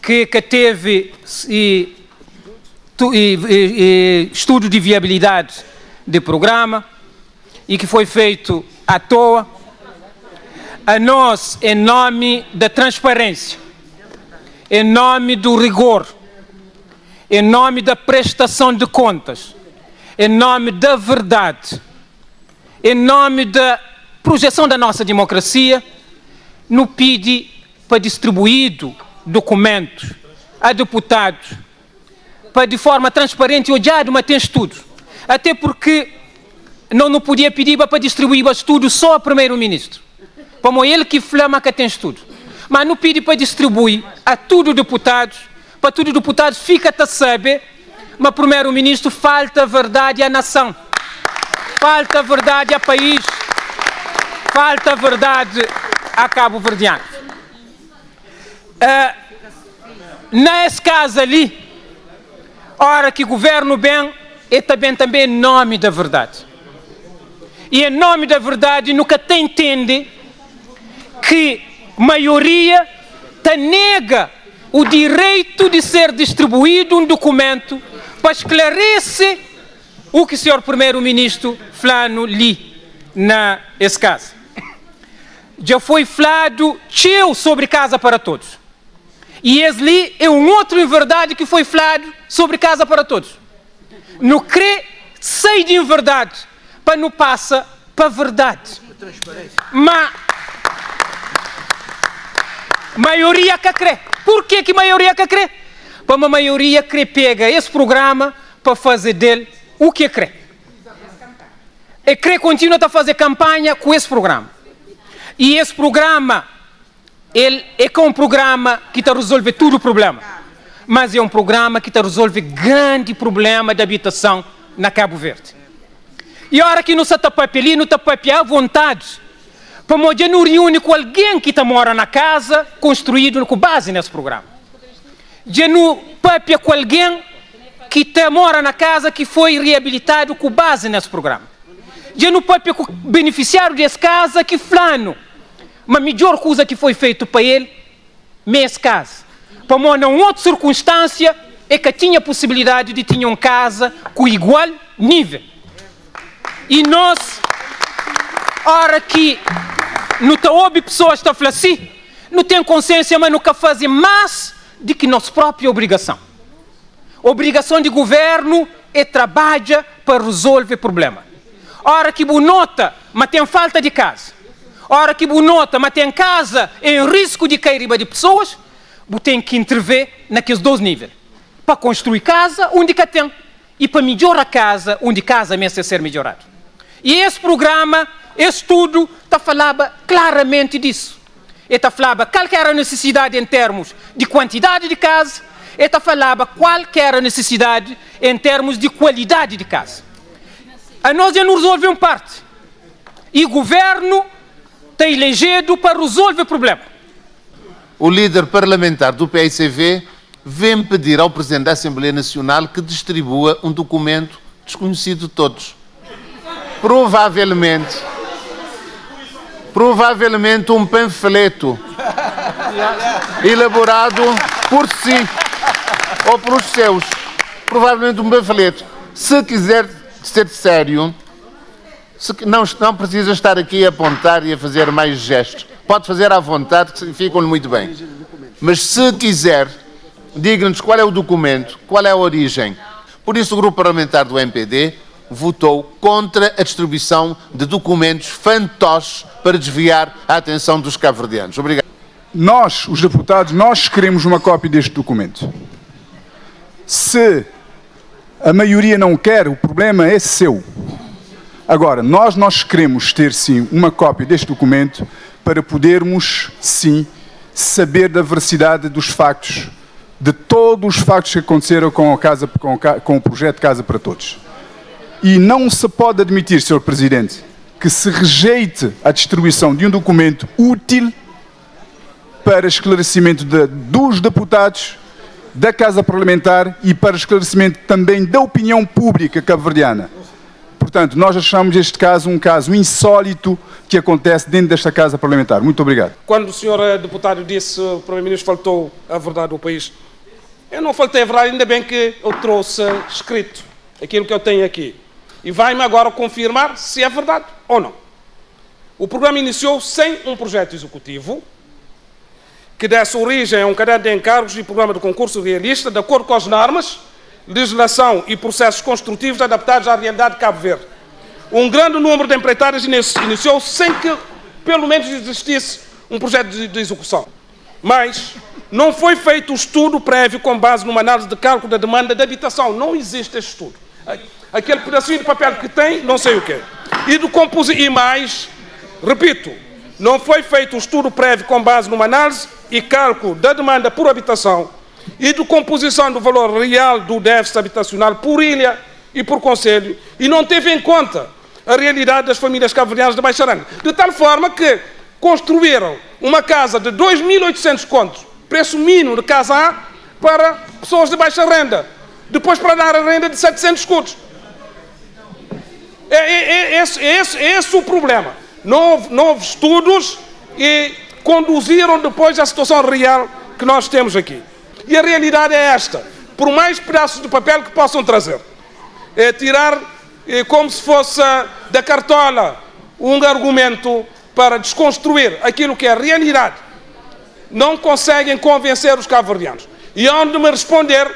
Speaker 4: que teve estudo de viabilidade de programa e que foi feito à toa. A nós, em nome da transparência, em nome do rigor, em nome da prestação de contas, em nome da verdade, em nome da projeção da nossa democracia, nos pede para distribuir documentos a deputados, para de forma transparente olhar, mas tem estudo. Até porque não podia pedir para distribuir o estudo só ao primeiro-ministro. Como ele que flama que tem estudo. Mas não pede para distribuir a todos os deputados, para todos os deputados fica a saber, mas primeiro-ministro falta verdade à nação, falta verdade ao país, falta verdade a cabo-verdiano. Nesse caso ali, hora que o governo bem, é também em nome da verdade. E em nome da verdade nunca te entende que a maioria te nega o direito de ser distribuído um documento para esclarecer o que o senhor primeiro-ministro falou ali nesse caso. Já foi falado sobre Casa para Todos. E esse ali é um outro em verdade que foi falado sobre Casa para Todos. Não crê, sei de verdade, para não passa para a verdade. Mas maioria que crê. Por que a maioria que crê? Para uma maioria que pega esse programa para fazer dele o que crê. E crê continua a fazer campanha com esse programa. E esse programa, ele é um programa que está a resolver todo o problema. Mas é um programa que está a resolver grande problema de habitação na Cabo Verde. E a hora que não se está ali, não está à vontade, para poder não reúne com alguém que mora na casa, construído com base nesse programa. Já não papia com alguém que mora na casa que foi reabilitado com base nesse programa. Já não papia com o beneficiário dessa casa que flano. Mas a melhor coisa que foi feito para ele, nesse caso, para uma outra circunstância, é que tinha a possibilidade de ter uma casa com igual nível. E nós, hora que não ouve pessoas que falam assim, não tem consciência, mas nunca fazem mais do que nossa própria obrigação. A obrigação de governo é trabalhar para resolver problema. Hora que nota, mas tem falta de casa. Hora que nota, mas tem casa em risco de cair riba de pessoas, tem que intervir naqueles dois níveis. Para construir casa onde que tem e para melhorar a casa onde casa merece ser melhorado. E esse programa, esse estudo, falava claramente disso. Ele falava qual era a necessidade em termos de quantidade de casa, ele falava qual era a necessidade em termos de qualidade de casa. A nós já não resolve uma parte. E o governo está elegido para resolver o problema.
Speaker 7: O líder parlamentar do PICV vem pedir ao Presidente da Assembleia Nacional que distribua um documento desconhecido de todos. Provavelmente um panfleto elaborado por si ou pelos seus. Provavelmente um panfleto. Se quiser ser sério, não precisa estar aqui a apontar e a fazer mais gestos. Pode fazer à vontade, que ficam-lhe muito bem. Mas se quiser, diga-nos qual é o documento, qual é a origem. Por isso o grupo parlamentar do MPD votou contra a distribuição de documentos fantoches para desviar a atenção dos cabo-verdianos. Obrigado.
Speaker 14: Nós, os deputados, nós queremos uma cópia deste documento. Se a maioria não quer, o problema é seu. Agora, nós queremos ter, sim, uma cópia deste documento para podermos, sim, saber da veracidade dos factos de todos os factos que aconteceram com o projeto Casa para Todos. E não se pode admitir, Sr. Presidente, que se rejeite a distribuição de um documento útil para esclarecimento dos deputados, da Casa Parlamentar e para esclarecimento também da opinião pública cabo-verdiana. Portanto, nós achamos este caso um caso insólito que acontece dentro desta Casa Parlamentar. Muito obrigado.
Speaker 3: Quando o senhor deputado disse que o Primeiro-Ministro faltou a verdade ao país, eu não faltei a verdade, ainda bem que eu trouxe escrito aquilo que eu tenho aqui. E vai-me agora confirmar se é verdade ou não. O programa iniciou sem um projeto executivo, que desse origem a um caderno de encargos e programa de concurso realista, de acordo com as normas, legislação e processos construtivos adaptados à realidade de Cabo Verde. Um grande número de empreitadas iniciou sem que, pelo menos, existisse um projeto de execução. Mas não foi feito o estudo prévio com base numa análise de cálculo da demanda de habitação. Não existe esse estudo. Aquele pedacinho de papel que tem, não sei o quê. E mais, repito, não foi feito um estudo prévio com base numa análise e cálculo da demanda por habitação e de composição do valor real do déficit habitacional por ilha e por concelho, e não teve em conta a realidade das famílias cabo-verdianas de baixa renda. De tal forma que construíram uma casa de 2.800 contos, preço mínimo de casa A, para pessoas de baixa renda, depois para dar a renda de 700 contos. Esse o problema. Não houve estudos e conduziram depois à situação real que nós temos aqui. E a realidade é esta. Por mais pedaços de papel que possam trazer, tirar como se fosse da cartola um argumento para desconstruir aquilo que é a realidade, não conseguem convencer os cabo-verdianos. E hão de me responder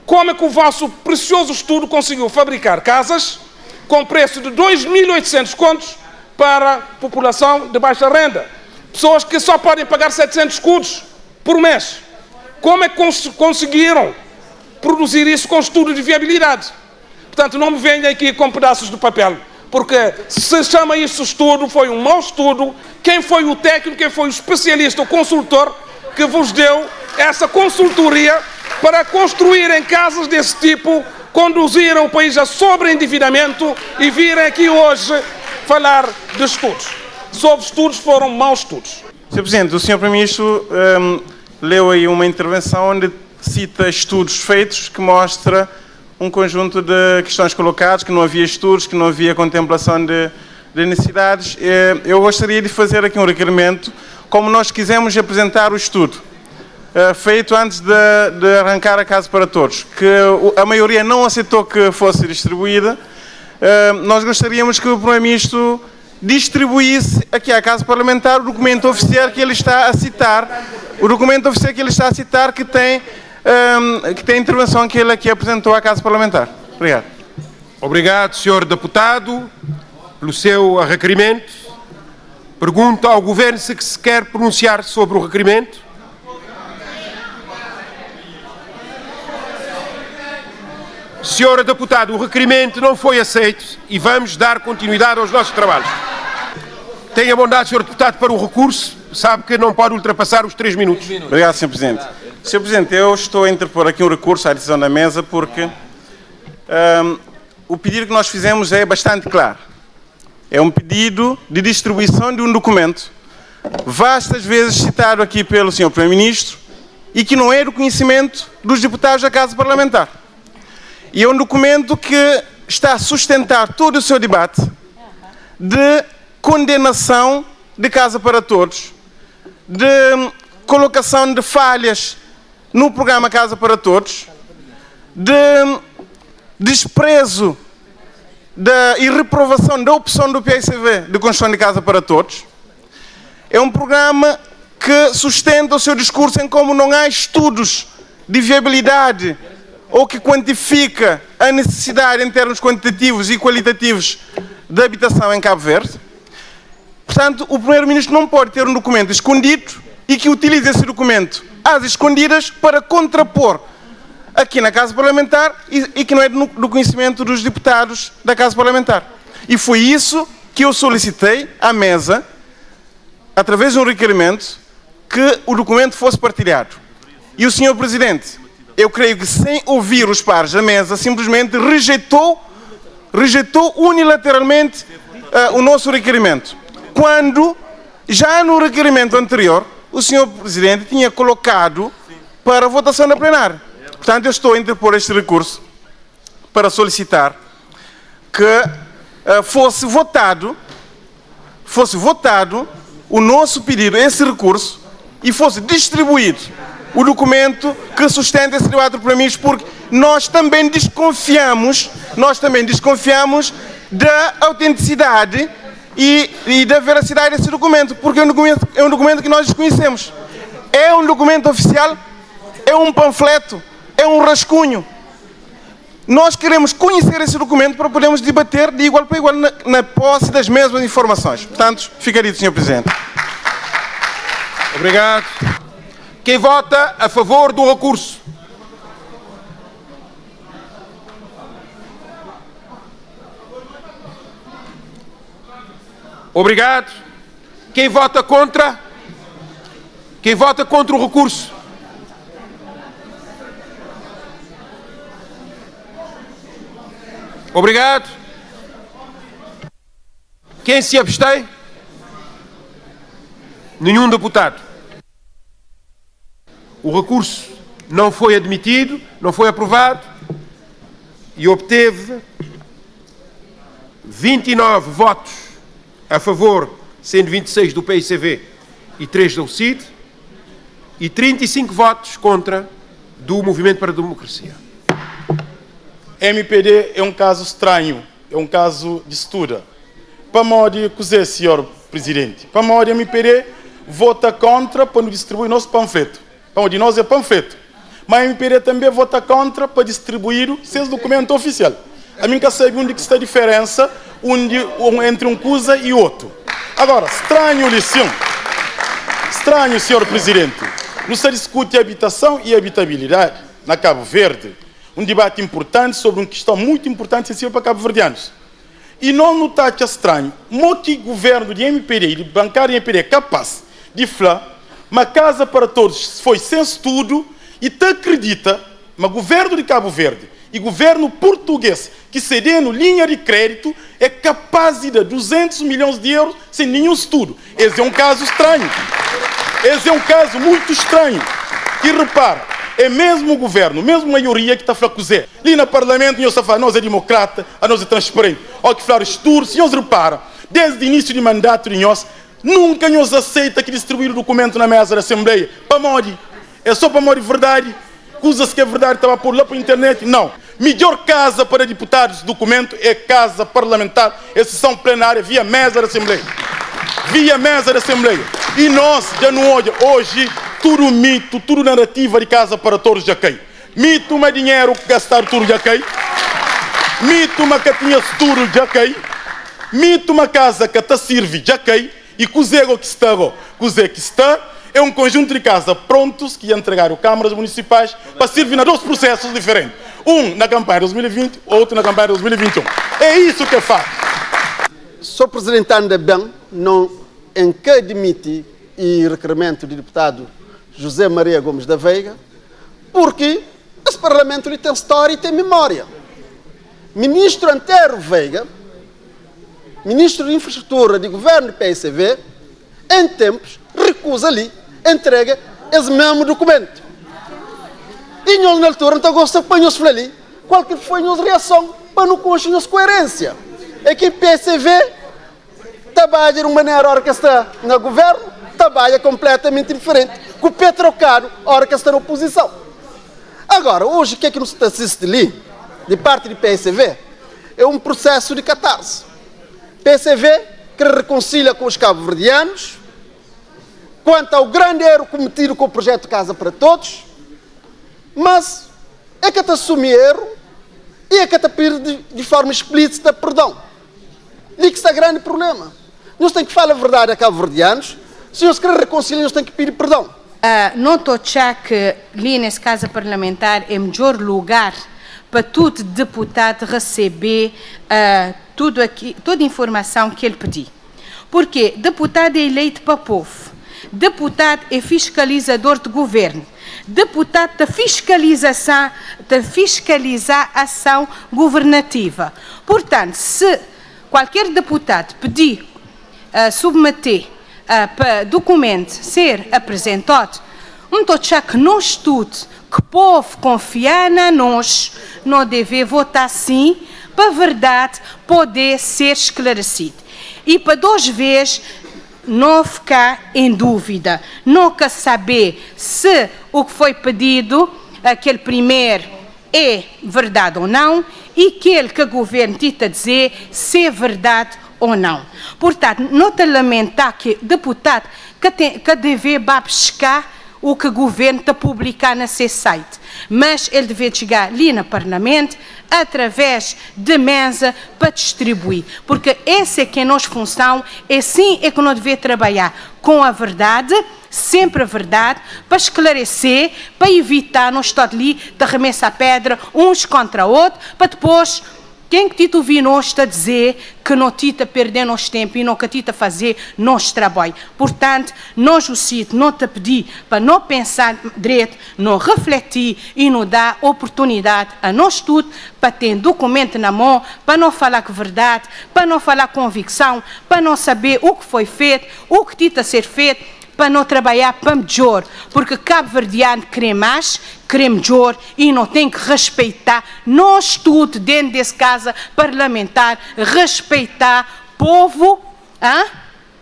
Speaker 3: como é que o vosso precioso estudo conseguiu fabricar casas com preço de 2.800 contos para a população de baixa renda. Pessoas que só podem pagar 700 escudos por mês. Como é que conseguiram produzir isso com estudo de viabilidade? Portanto, não me venham aqui com pedaços de papel, porque se chama isso estudo, foi um mau estudo. Quem foi o técnico, quem foi o especialista, o consultor, que vos deu essa consultoria para construírem casas desse tipo, conduziram o país a sobreendividamento e virem aqui hoje falar de estudos. Se houve estudos, foram maus estudos.
Speaker 13: Sr. Presidente, o Sr. Primeiro-Ministro leu aí uma intervenção onde cita estudos feitos que mostra um conjunto de questões colocadas, que não havia estudos, que não havia contemplação de necessidades. Eu gostaria de fazer aqui um requerimento, como nós quisemos apresentar o estudo feito antes de arrancar a Casa para Todos, que a maioria não aceitou que fosse distribuída. Nós gostaríamos que o Primeiro-Ministro distribuísse aqui à Casa Parlamentar o documento oficial que ele está a citar, que tem a intervenção que ele aqui apresentou à Casa Parlamentar. Obrigado.
Speaker 1: Obrigado, Sr. Deputado, pelo seu requerimento. Pergunto ao Governo se quer pronunciar sobre o requerimento. Senhora Deputada, o requerimento não foi aceito e vamos dar continuidade aos nossos trabalhos. Tenha bondade, Sr. Deputado, para o recurso. Sabe que não pode ultrapassar os 3 minutos.
Speaker 13: Obrigado, Sr. Presidente. Sr. Presidente, eu estou a interpor aqui um recurso à decisão da mesa porque o pedido que nós fizemos é bastante claro. É um pedido de distribuição de um documento vastas vezes citado aqui pelo Sr. Primeiro-Ministro e que não é do conhecimento dos deputados da Casa Parlamentar. E é um documento que está a sustentar todo o seu debate de condenação de Casa para Todos, de colocação de falhas no programa Casa para Todos, de desprezo e reprovação da opção do PSV de construção de Casa para Todos. É um programa que sustenta o seu discurso em como não há estudos de viabilidade ou que quantifica a necessidade em termos quantitativos e qualitativos de habitação em Cabo Verde. Portanto, o Primeiro-Ministro não pode ter um documento escondido e que utilize esse documento às escondidas para contrapor aqui na Casa Parlamentar e que não é do conhecimento dos deputados da Casa Parlamentar. E foi isso que eu solicitei à mesa, através de um requerimento, que o documento fosse partilhado. E o Sr. Presidente, eu creio que sem ouvir os pares da mesa, simplesmente rejeitou unilateralmente o nosso requerimento. Quando, já no requerimento anterior, o Sr. Presidente tinha colocado para votação na plenária. Portanto, eu estou a interpor este recurso para solicitar que fosse votado o nosso pedido, esse recurso, e fosse distribuído o documento que sustenta esse debate para mim, porque nós também desconfiamos da autenticidade e da veracidade desse documento, porque é um documento que nós desconhecemos. É um documento oficial, é um panfleto, é um rascunho. Nós queremos conhecer esse documento para podermos debater de igual para igual na posse das mesmas informações. Portanto, fica dito, Sr. Presidente.
Speaker 15: Obrigado. Quem vota a favor do recurso? Obrigado. Quem vota contra? Quem vota contra o recurso? Obrigado. Quem se abstém? Nenhum deputado. O recurso não foi admitido, não foi aprovado e obteve 29 votos a favor, sendo 26 do PICV e 3 da UCID, e 35 votos contra do Movimento para a Democracia.
Speaker 12: MPD é um caso estranho, é um caso de estudo. Para modo que senhor Presidente, para modo MPD vota contra para não distribuir nosso panfleto. Para de nós é panfleto. Mas a MPD também vota contra para distribuir seus documentos oficiais. A mim que sabe onde está a diferença entre um coisa e outro. Agora, estranho lição. Estranho, senhor Presidente. Não se discute habitação e habitabilidade na Cabo Verde. Um debate importante sobre uma questão muito importante e sensível para cabo-verdianos. E não notar que é estranho, que o governo de MPD e de bancária MPD é capaz de falar, uma casa para todos foi sem estudo e te acredita, mas o governo de Cabo Verde e o governo português, que cedendo linha de crédito, é capaz de dar 200 milhões de euros sem nenhum estudo. Esse é um caso estranho. Esse é um caso muito estranho. E repara, é mesmo o governo, mesmo a maioria que está a falar com o Zé. Ali no Parlamento, nós é democrata, nós é transparente. Olha que falar estudo, se nós repara, desde o início de mandato de nós, nunca nos aceita que distribuir o documento na mesa da Assembleia. Para modi. É só para modi verdade. Coisas que é verdade estava por lá para a internet. Não. Melhor casa para deputados de documento é casa parlamentar, é sessão plenária via mesa da Assembleia. Via mesa da Assembleia. E nós, já não olha, hoje, tudo mito, tudo narrativa de casa para todos já cai. Mito, mas dinheiro que gastar tudo já cai. Mito, mas que tinha tudo já cai. Mito, uma casa que te serve já cai. E Cuzego que está é um conjunto de casas prontos que entregaram câmaras municipais para servir a dois processos diferentes. Um na campanha de 2020, outro na campanha de 2021. É isso que é fato.
Speaker 16: Sr. Presidente anda bem, não em que admite o requerimento do deputado José Maria Gomes da Veiga, porque esse Parlamento ele tem história e tem memória. Ministro Antero Veiga, Ministro de Infraestrutura de Governo do PSV, em tempos, recusa ali, entrega esse mesmo documento. E nós, na altura, não gostamos de pôr ali qual que foi a nossa reação para não construir nossa coerência. É que o PSV trabalha de uma maneira, a hora que está no governo, trabalha completamente diferente. Com o Petrocaro, a hora que está na oposição. Agora, hoje, o que é que nos assiste ali, de parte do PSV, é um processo de catarse. PSV que reconcilia com os cabo-verdianos quanto ao grande erro cometido com o projeto Casa para Todos, mas é que te assume erro e é que te pede de forma explícita perdão. E que está o grande problema. Nós temos que falar a verdade a cabo-verdianos, se nós queremos reconciliar, nós temos que pedir perdão.
Speaker 17: Não estou a achar que ali nesse casa parlamentar é o melhor lugar para todo deputado receber toda a informação que ele pedir. Porque deputado é eleito para o povo. deputado é fiscalizador de governo. Deputado de fiscalizar a ação governativa. Portanto, se qualquer deputado pedir submeter para documento ser apresentado, então já que nós todos, que o povo confia na nós, não deve votar sim, para a verdade poder ser esclarecido. E para 2 vezes não ficar em dúvida, não quer saber se o que foi pedido, aquele primeiro, é verdade ou não, e aquele que o governo tenta dizer se é verdade ou não. Portanto, não te lamentar que deputado que deve buscar o que o governo está publicar no seu site, mas ele deve chegar ali no Parlamento através de mesa para distribuir, porque essa é que é a nossa função, é assim é que nós devemos trabalhar com a verdade, sempre a verdade, para esclarecer, para evitar nós estar ali de arremessar pedra uns contra outros, para depois quem que tita ouvir nós está a dizer que não tita perder nosso tempo e não que tita fazer nosso trabalho. Portanto, nós o cito, não te pedir para não pensar direito, não refletir e não dar oportunidade a nós tudo para ter documento na mão, para não falar com verdade, para não falar com convicção, para não saber o que foi feito, o que tita ser feito, para não trabalhar para melhor, porque cabo-verdiano quer mais, quer melhor e não tem que respeitar, nós tudo dentro desse casa parlamentar, respeitar o povo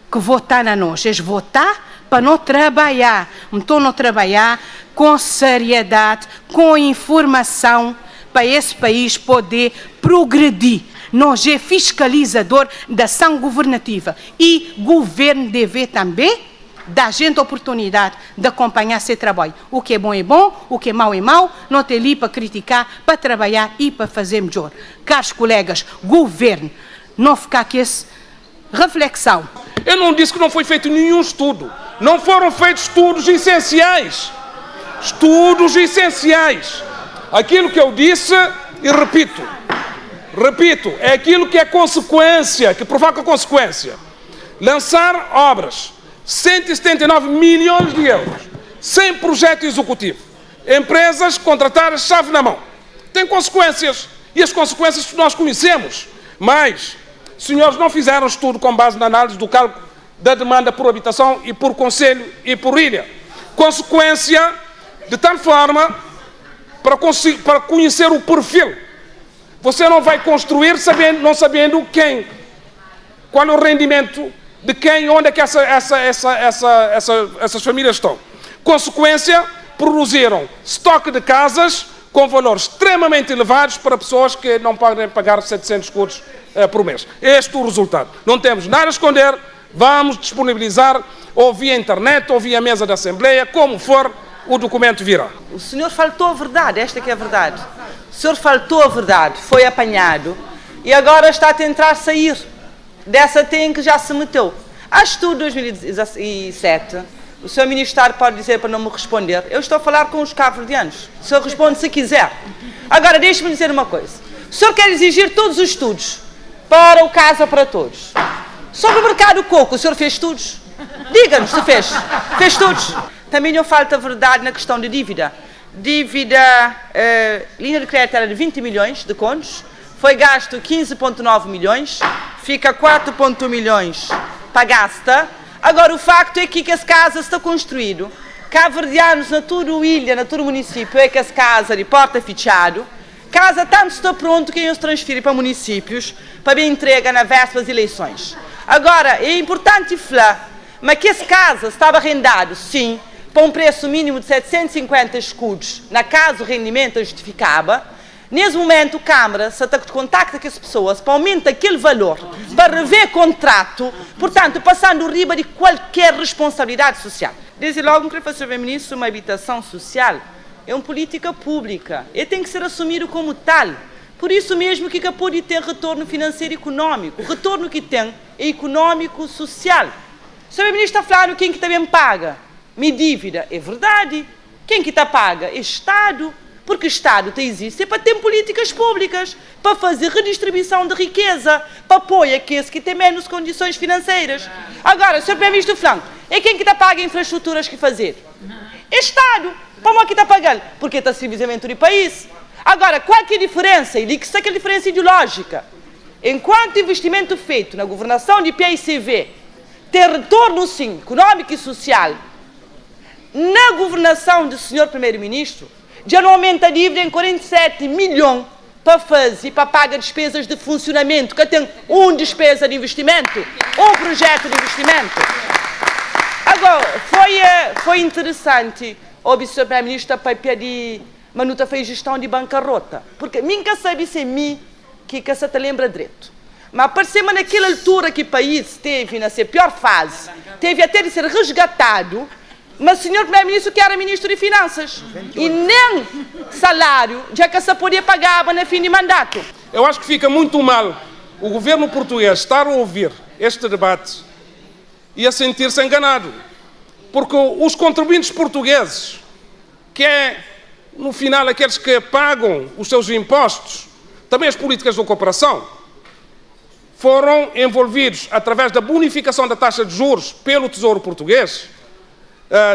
Speaker 17: que votar na nós, eles votar para não trabalhar, então não trabalhar com seriedade, com informação, para esse país poder progredir. Nós é fiscalizador da ação governativa e o governo deve também dar gente a oportunidade de acompanhar seu trabalho. O que é bom, o que é mau, não tem ali para criticar, para trabalhar e para fazer melhor. Caros colegas, governo, não ficar com essa reflexão.
Speaker 3: Eu não disse que não foi feito nenhum estudo. Não foram feitos estudos essenciais. Estudos essenciais. Aquilo que eu disse, e repito, é aquilo que é consequência, que provoca consequência. Lançar obras, 179 milhões de euros, sem projeto executivo. Empresas contratadas chave na mão. Tem consequências, e as consequências que nós conhecemos. Mas, senhores, não fizeram estudo com base na análise do cálculo da demanda por habitação e por concelho e por ilha. Consequência, de tal forma, para conhecer o perfil. Você não vai construir não sabendo qual é o rendimento de quem, onde é que essas famílias estão. Consequência, produziram estoque de casas com valores extremamente elevados para pessoas que não podem pagar 700 escudos por mês. Este é o resultado. Não temos nada a esconder, vamos disponibilizar ou via internet ou via mesa da Assembleia, como for, o documento virá.
Speaker 11: O senhor faltou a verdade, esta que é a verdade. O senhor faltou a verdade, foi apanhado e agora está a tentar sair dessa tem que já se meteu. Acho que 2017, o senhor ministro pode dizer para não me responder, eu estou a falar com os cabo-verdianos, o senhor responde se quiser. Agora, deixe-me dizer uma coisa, o senhor quer exigir todos os estudos para o Casa para Todos. Sobre o mercado coco, o senhor fez estudos? Diga-nos se fez estudos. Também não falta verdade na questão de dívida. Linha de crédito era de 20 milhões de contos, foi gasto 15,9 milhões, fica 4,1 milhões para gasta. Agora, o facto é que essa casa está construído. Cabo-verdianos, na toda a ilha, na todo o município, é que essa casa de porta fechado. Casa tanto está pronto que iam se transferir para municípios para bem entrega na véspera das eleições. Agora, é importante falar, mas que essa casa estava arrendado, sim, para um preço mínimo de 750 escudos, na casa o rendimento justificava. Nesse momento, a Câmara se contacta com as pessoas para aumentar aquele valor, para rever contrato, portanto, passando riba de qualquer responsabilidade social. Desde logo, quero fazer, Sr. Ministro, uma habitação social é uma política pública e tem que ser assumido como tal. Por isso mesmo que pode ter retorno financeiro e econômico. O retorno que tem é econômico social. O Sr. Ministro está falando quem que também paga. Minha dívida é verdade. Quem que está paga é Estado. Porque o Estado existe para ter políticas públicas, para fazer redistribuição de riqueza, para apoiar aqueles que têm menos condições financeiras. Agora, Sr. Primeiro-Ministro Franco, E quem que está a pagar infraestruturas que fazer? Estado. Como é que está a pagar? Porque está serviçamento do país. Agora, qual é a diferença? E que é a diferença ideológica. Enquanto investimento feito na governação de PICV tem retorno, sim, econômico e social, na governação do senhor primeiro-ministro, já não aumenta a dívida em 47 milhões para fazer, para pagar despesas de funcionamento, que tem despesa de investimento, projeto de investimento. Agora, foi interessante ouvir o senhor primeiro-ministro para pedir Manuta fez gestão de bancarrota, porque nunca sabe se que se te lembra direito. Mas pareceu-me naquela altura que o país teve na sua pior fase, teve até de ser resgatado, mas o senhor primeiro-ministro que era ministro de Finanças, e nem salário já que se podia pagar no fim de mandato.
Speaker 3: Eu acho que fica muito mal o governo português estar a ouvir este debate e a sentir-se enganado, porque os contribuintes portugueses, que é, no final, aqueles que pagam os seus impostos, também as políticas de cooperação, foram envolvidos através da bonificação da taxa de juros pelo Tesouro Português,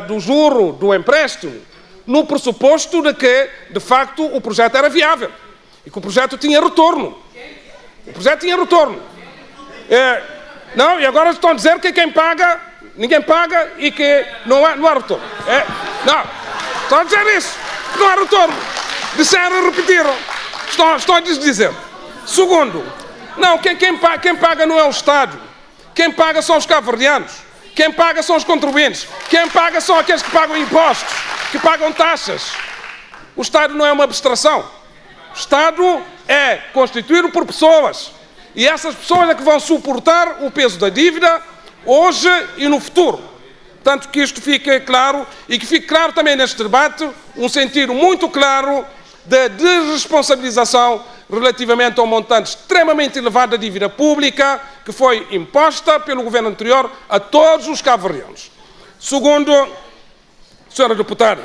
Speaker 3: do juro do empréstimo, no pressuposto de que, de facto, o projeto era viável e que o projeto tinha retorno. O projeto tinha retorno. Não, e agora estão a dizer que quem paga, ninguém paga e que não há retorno. Não, estão a dizer isso, que não há retorno. Disseram e repetiram. Estão a dizer. Segundo, não, quem paga não é o Estado. Quem paga são os cabo-verdianos. Quem paga são os contribuintes. Quem paga são aqueles que pagam impostos, que pagam taxas. O Estado não é uma abstração. O Estado é constituído por pessoas. E essas pessoas é que vão suportar o peso da dívida hoje e no futuro. Tanto que isto fique claro e que fique claro também neste debate um sentido muito claro de desresponsabilização relativamente ao montante extremamente elevado da dívida pública que foi imposta pelo governo anterior a todos os cabo-verdianos. Segundo, senhora deputada,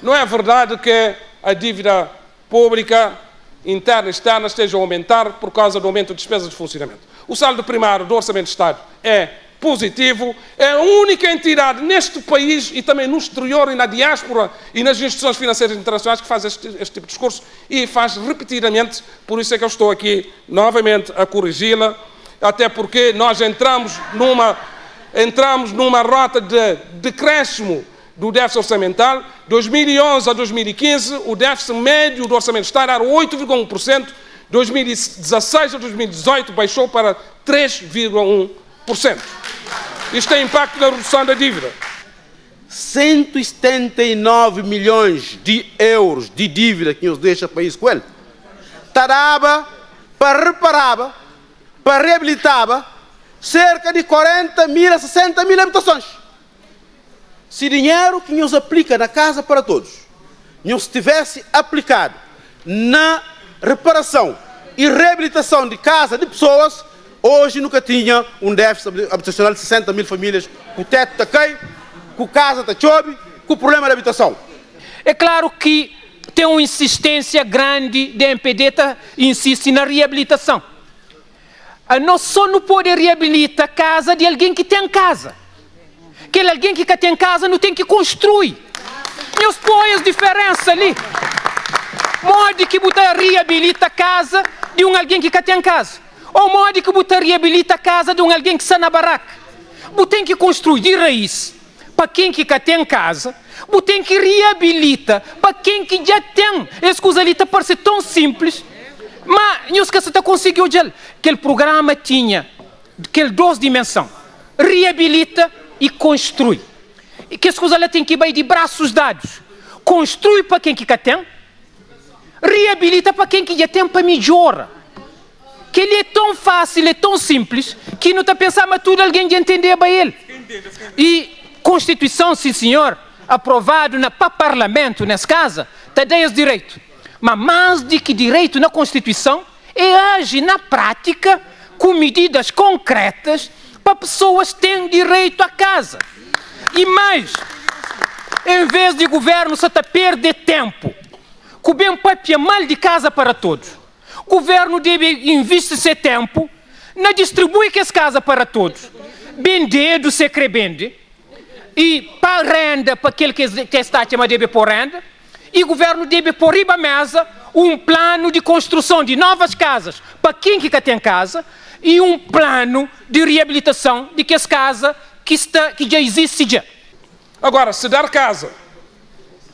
Speaker 3: não é verdade que a dívida pública interna e externa esteja a aumentar por causa do aumento de despesas de funcionamento. O saldo primário do Orçamento de Estado é positivo, é a única entidade neste país e também no exterior e na diáspora e nas instituições financeiras internacionais que faz este tipo de discurso e faz repetidamente, por isso é que eu estou aqui novamente a corrigi-la, até porque nós entramos numa rota de decréscimo do déficit orçamental. 2011 a 2015, o déficit médio do Orçamento de Estado era 8,1%, 2016 a 2018 baixou para 3,1%. Isto tem impacto na redução da dívida.
Speaker 2: 179 milhões de euros de dívida que nos deixa o país com ele. Taraba, para reparar, para reabilitar, cerca de 40 mil a 60 mil habitações. Se dinheiro que nos aplica na Casa para Todos nos tivesse aplicado na reparação e reabilitação de casa de pessoas, hoje nunca tinha um déficit habitacional de 60 mil famílias, com o teto está cai, com casa está chove, com o problema de habitação.
Speaker 4: É claro que tem uma insistência grande de MPD, insiste na reabilitação. Nós só não podemos reabilitar a casa de alguém que tem casa. Aquele alguém que tem casa não tem que construir. E os põem as diferenças ali. Modo que você reabilita a casa de alguém que tem casa. Ou modo que você reabilita a casa de alguém que está na barraca. Você tem que construir de raiz para quem que tem casa. Você tem que reabilitar para quem que já tem. Essa coisa ali parece tão simples. Mas nós que você conseguiu já. Aquele programa tinha aquele duas dimensões. Reabilita e construi. E que essa coisa ali tem que ir de braços dados. Construi para quem que tem. Reabilita para quem que já tem para melhorar. Que ele é tão fácil, é tão simples, que não está pensando, mas tudo alguém de entender bem ele. E Constituição, sim senhor, aprovado para Parlamento, nessa casa, está dando esse direito. Mas mais do que direito na Constituição, é agir na prática com medidas concretas para pessoas terem direito à casa. E mais, em vez de governo só está a perder tempo, com bem papel mal de casa para todos. O governo deve investir seu tempo na distribuir essa casa para todos. Vender do secrebende, e para renda, para aquele que está chamando deve pôr renda, e o governo deve pôr riba mesa um plano de construção de novas casas para quem que tem casa e um plano de reabilitação de que as casas que já existem já.
Speaker 3: Agora, se dar casa,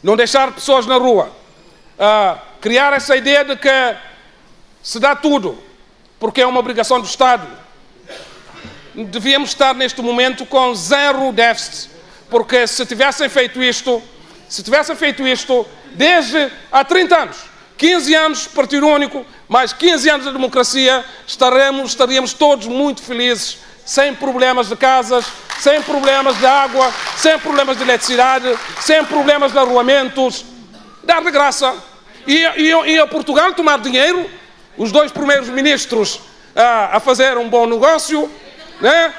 Speaker 3: não deixar pessoas na rua, criar essa ideia de que se dá tudo, porque é uma obrigação do Estado, devíamos estar neste momento com zero déficit, porque se tivessem feito isto desde há 30 anos, 15 anos Partido Único, mais 15 anos de democracia, estaríamos todos muito felizes, sem problemas de casas, sem problemas de água, sem problemas de eletricidade, sem problemas de arruamentos. Dar de graça. E a Portugal tomar dinheiro, os 2 primeiros ministros a fazer um bom negócio, né?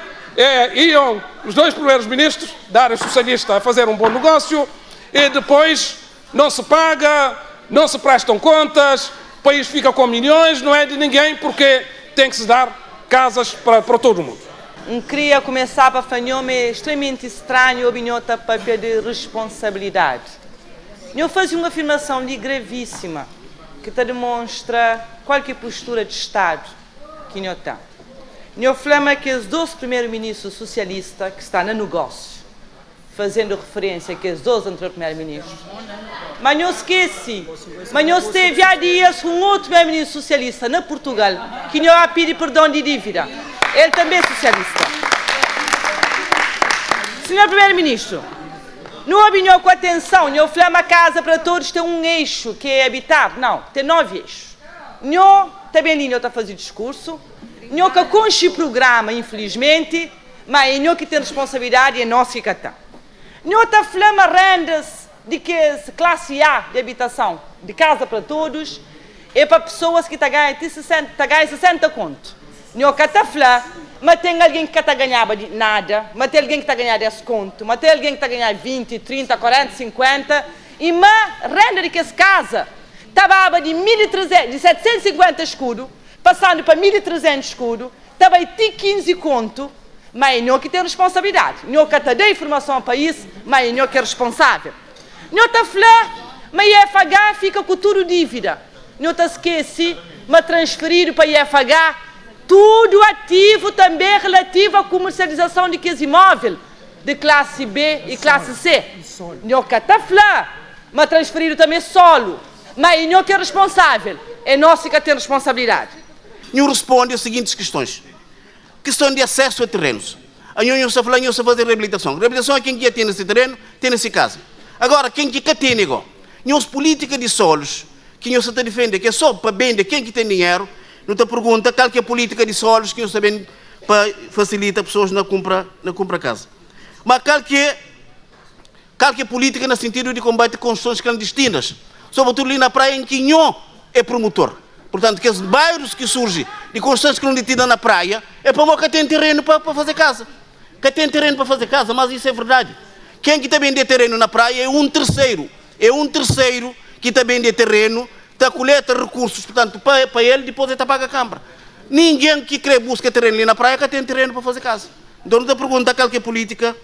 Speaker 3: Iam os 2 primeiros ministros da área socialista a fazer um bom negócio e depois não se paga, não se prestam contas, o país fica com milhões, não é de ninguém, porque tem que se dar casas para todo mundo.
Speaker 11: Queria começar para fazer-me extremamente estranho a opinião da papel de responsabilidade. Eu fazia uma afirmação ali gravíssima, que demonstra qualquer postura de Estado que não tem. Eu flama que os 2 primeiros-ministros socialistas que estão no negócio, fazendo referência que os 2 anteriores primeiros-ministros, mas não esqueci, mas não esteve há dias um outro primeiro-ministro socialista na Portugal que não a pedir perdão de dívida. Ele também é socialista. Senhor Primeiro-Ministro, não opinião com atenção, não flama a casa para todos tem um eixo que é habitável, não, tem 9 eixos. Não, também ali não está a fazer discurso, não que conche programa, infelizmente, mas não que tem responsabilidade é nosso que está. Não está flama rendas de que classe A de habitação, de casa para todos, é para pessoas que ganham 60 conto. Não que está flama, mas tem alguém que está ganhando nada, mas tem alguém que está ganhando 10 conto, mas tem alguém que está ganhando 20, 30, 40, 50, e mas renda de que essa casa estava de 1.300, de 750 escudo, passando para 1.300 escudo, estava de 15 conto, mas não que tem responsabilidade, não que está dando informação ao país, mas não que é responsável. Não está falando, mas IFH fica com tudo dívida. Não está esquece, mas transferir para IFH tudo ativo também relativo à comercialização de que imóvel de classe B e classe C. Não que está falando, mas transferir também solo, mas não que é responsável, é nós que tem responsabilidade.
Speaker 2: Não responde às seguintes questões. Questão de acesso a terrenos. A União está falando de fazer reabilitação. Reabilitação é quem já tem esse terreno, tem essa casa. Agora, quem que tem negócio? Não as políticas de solos, que não se defende, que é só para vender quem que tem dinheiro, não te pergunta qual que é a política de solos que não sabem para facilitar pessoas na compra casa. Mas qual que é a política no sentido de combate a construções clandestinas, sobretudo ali na praia em que não é promotor. Portanto, que os bairros que surgem de construções clandestinas na praia é para que tem terreno para fazer casa. Que tem terreno para fazer casa, mas isso é verdade. Quem que também tem terreno na praia é um terceiro que também tem terreno, está coleta recursos, portanto, para ele, depois ele paga a Câmara. Ninguém que quer busca terreno ali na praia que tem terreno para fazer casa. Então, não te pergunta qual que é a política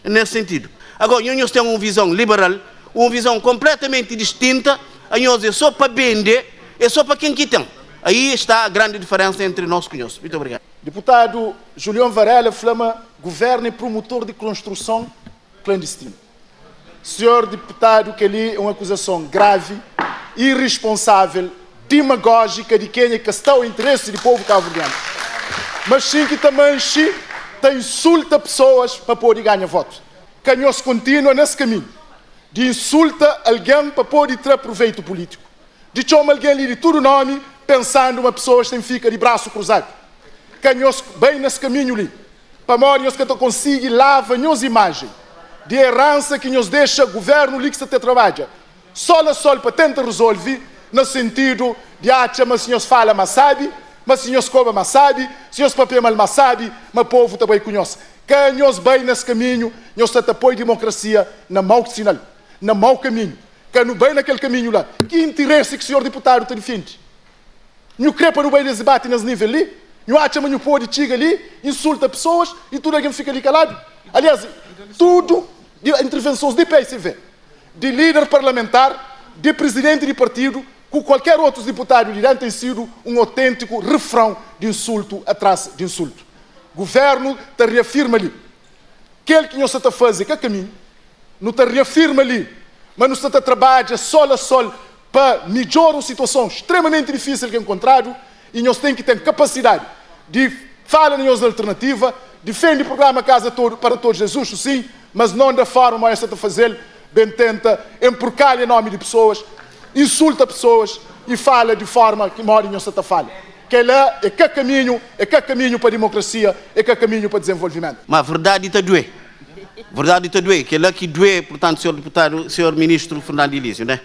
Speaker 2: nesse sentido. Agora, nós temos uma visão liberal, uma visão completamente distinta, nós é só para vender, é só para quem que tem. Aí está a grande diferença entre nós e nós. Muito obrigado.
Speaker 10: Deputado Julião Varela flama governo e promotor de construção clandestina. Senhor deputado, que ali é uma acusação grave, irresponsável, demagógica de quem é que está o interesse do povo cabo-verdiano. Mas sim que também insulta pessoas para poder ganhar votos. Canhoso continua nesse caminho de insulta alguém para poder ter proveito político. De chama alguém ali de todo nome, pensando uma pessoa que fica de braço cruzado. Canhoso bem nesse caminho ali. Para morrer que consiga lavar as imagens de herança que nos deixa o governo ali que se trabalha. Só para tentar resolver no sentido de mas senhores fala, mas sabe, mas senhores cobra, mas sabe, senhores papel, mas sabe, mas o povo também conhece. Canhos bem nesse caminho, nós apoio a democracia na mau sinal, na mau caminho. Cano bem naquele caminho lá. Que interesse que o senhor deputado tem frente? Não crepa no bem desse debate nesse nível ali? Não acha que não pode chegar ali, insulta pessoas e tudo alguém fica ali calado? Aliás, tudo de intervenções de PSV, de líder parlamentar, de presidente de partido, com qualquer outro deputado irá tem sido um autêntico refrão de insulto atrás de insulto. O governo te reafirma ali que ele que não está a fazer que caminho, não te reafirma ali, mas não está a trabalhar sol a sol para melhorar uma situação extremamente difícil que é encontrado, e nós temos que ter capacidade de falar nas alternativas, defende o programa Casa para Todos Jesus, sim, mas não da forma essa de fazer, bem tenta emporcar em nome de pessoas, insulta pessoas e fala de forma que mora em nossa fala. Que lá é que caminho para a democracia, é que caminho para o desenvolvimento.
Speaker 2: Mas a verdade está doer. Verdade está doer. Que lá que doer, portanto, senhor deputado, senhor ministro Fernando Elísio, né?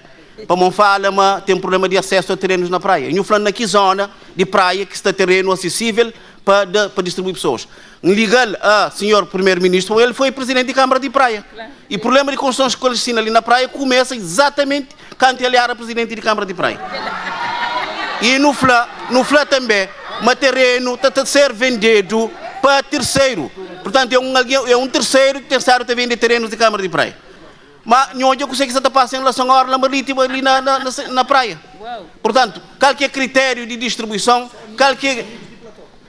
Speaker 2: Para não falar, mas tem problema de acesso a terrenos na praia. E eu falando aqui zona de praia que está terreno acessível para distribuir pessoas. Legal a senhor primeiro-ministro, ele foi presidente de Câmara de Praia. E o problema de construções clandestinas ali na praia começa exatamente quando ele era presidente de Câmara de Praia. E no FLA também, mas terreno está a ser vendido para terceiro. Portanto, é um terceiro que está vender terrenos de Câmara de Praia. Mas não consegue se passar em relação à orla marítima ali na praia. Portanto, qualquer critério de distribuição, qualquer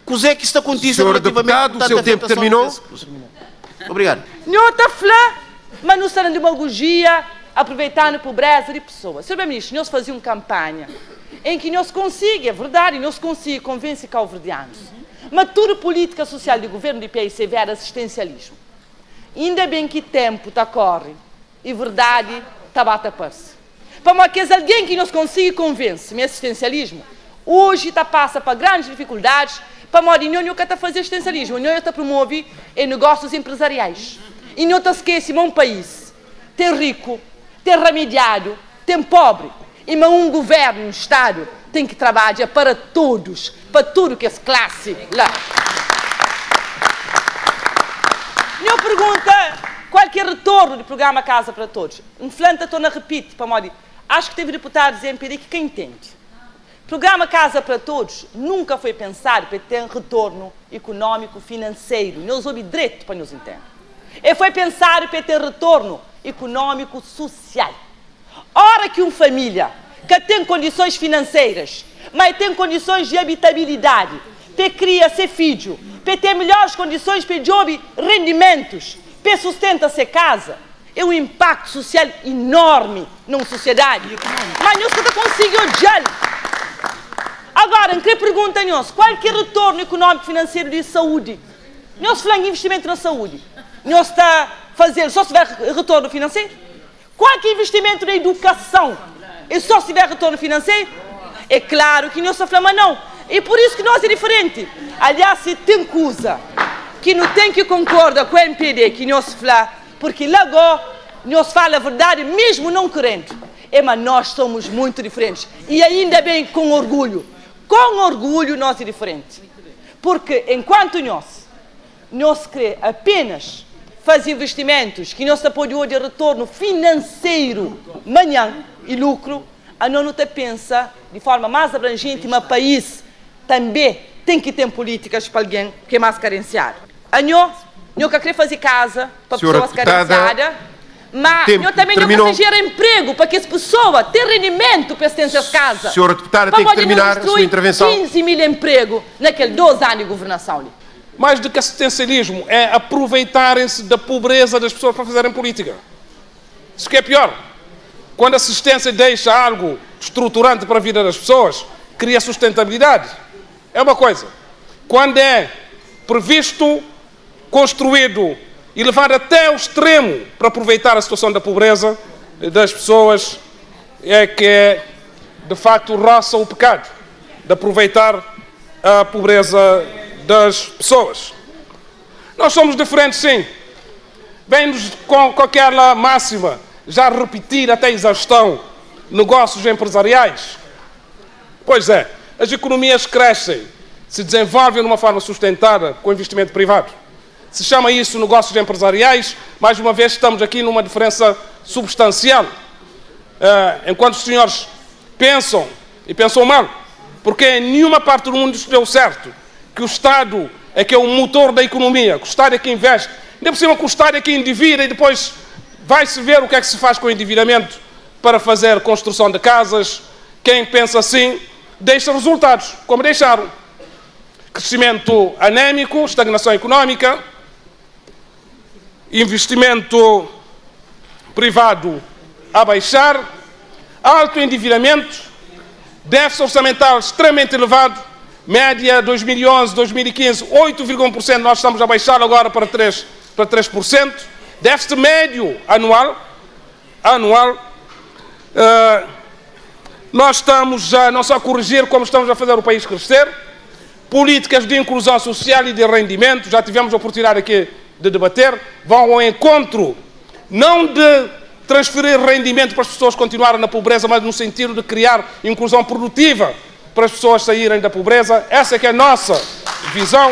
Speaker 2: coisa que está acontecendo
Speaker 15: relativamente... o seu tempo terminou.
Speaker 2: Obrigado.
Speaker 11: Não está falando, mas não está na demagogia, aproveitando a pobreza de pessoas. Senhor Ministro, nós fazíamos campanha em que nós conseguimos, é verdade, nós conseguimos convencer cabo-verdianos. Mas toda a política social do governo do PICV era assistencialismo. Ainda bem que tempo está corre e verdade está bata perse. Para que alguém que nos consiga convencer, meu assistencialismo, hoje está passa para grandes dificuldades, para a União não está a fazer assistencialismo, a União está a promover negócios empresariais. E não está a esquecer, um país tem rico, tem remediado, tem pobre. E um governo, um Estado, tem que trabalhar para todos, para tudo que é classe lá. Minha pergunta, qual que é o retorno do programa Casa para Todos? Um flanta estou a repetir, para modo, acho que teve deputados em MPD que quem entende. O programa Casa para Todos nunca foi pensado para ter retorno econômico, financeiro. Não houve direito para nos entender. Ele foi pensado para ter retorno econômico, social. Ora que uma família que tem condições financeiras, mas tem condições de habitabilidade, para criar seu filho, para ter melhores condições para job rendimentos, para sustentar sua casa, é um impacto social enorme na sociedade. Mas nós não conseguimos já. Agora, que pergunta nós, qual é o retorno econômico financeiro de saúde? Nós falamos em investimento na saúde. Nós está a fazer só se tiver retorno financeiro? Qual é o investimento na educação? E só se tiver retorno financeiro? É claro que nós falamos não. E por isso que nós é diferente. Aliás, se tem coisa que não tem que concordar com o MPD que nós falamos, porque logo nós falamos a verdade mesmo não querendo. Mas nós somos muito diferentes. E ainda bem com orgulho. Com orgulho nós é diferente. Porque enquanto nós queremos apenas fazer investimentos que nós apoiamos de retorno financeiro, manhã e lucro, a não pensa de forma mais abrangente, mas o país também tem que ter políticas para alguém que é mais carenciado. A não quer fazer casa para pessoas carenciadas, mas eu também não quero gerar emprego para que as pessoas tenham rendimento para ter essas casas.
Speaker 15: Senhora deputada, tem que terminar a sua intervenção.
Speaker 11: 15 mil empregos naqueles 2 anos de governação ali.
Speaker 3: Mais do que assistencialismo, é aproveitarem-se da pobreza das pessoas para fazerem política. Isso que é pior. Quando a assistência deixa algo estruturante para a vida das pessoas, cria sustentabilidade. É uma coisa. Quando é previsto, construído e levado até o extremo para aproveitar a situação da pobreza das pessoas, é que, de facto, roça o pecado de aproveitar a pobreza das pessoas. Nós somos diferentes, sim. Vem-nos com aquela máxima, já repetir até exaustão, negócios empresariais. Pois é, as economias crescem, se desenvolvem de uma forma sustentada com investimento privado. Se chama isso negócios empresariais, mais uma vez estamos aqui numa diferença substancial. Enquanto os senhores pensam, e pensam mal, porque em nenhuma parte do mundo isso deu certo, que o Estado é que é o motor da economia, que o Estado é que investe, ainda por cima que o Estado é que endivida e depois vai-se ver o que é que se faz com o endividamento para fazer construção de casas. Quem pensa assim deixa resultados, como deixaram. Crescimento anémico, estagnação económica, investimento privado a baixar, alto endividamento, déficit orçamental extremamente elevado, média 2011, 2015, 8,1%, nós estamos a baixar agora para 3%, déficit médio anual, nós estamos já não só a corrigir, como estamos a fazer o país crescer, políticas de inclusão social e de rendimento, já tivemos a oportunidade aqui de debater, vão ao encontro, não de transferir rendimento para as pessoas continuarem na pobreza, mas no sentido de criar inclusão produtiva para as pessoas saírem da pobreza. Essa é que é a nossa visão.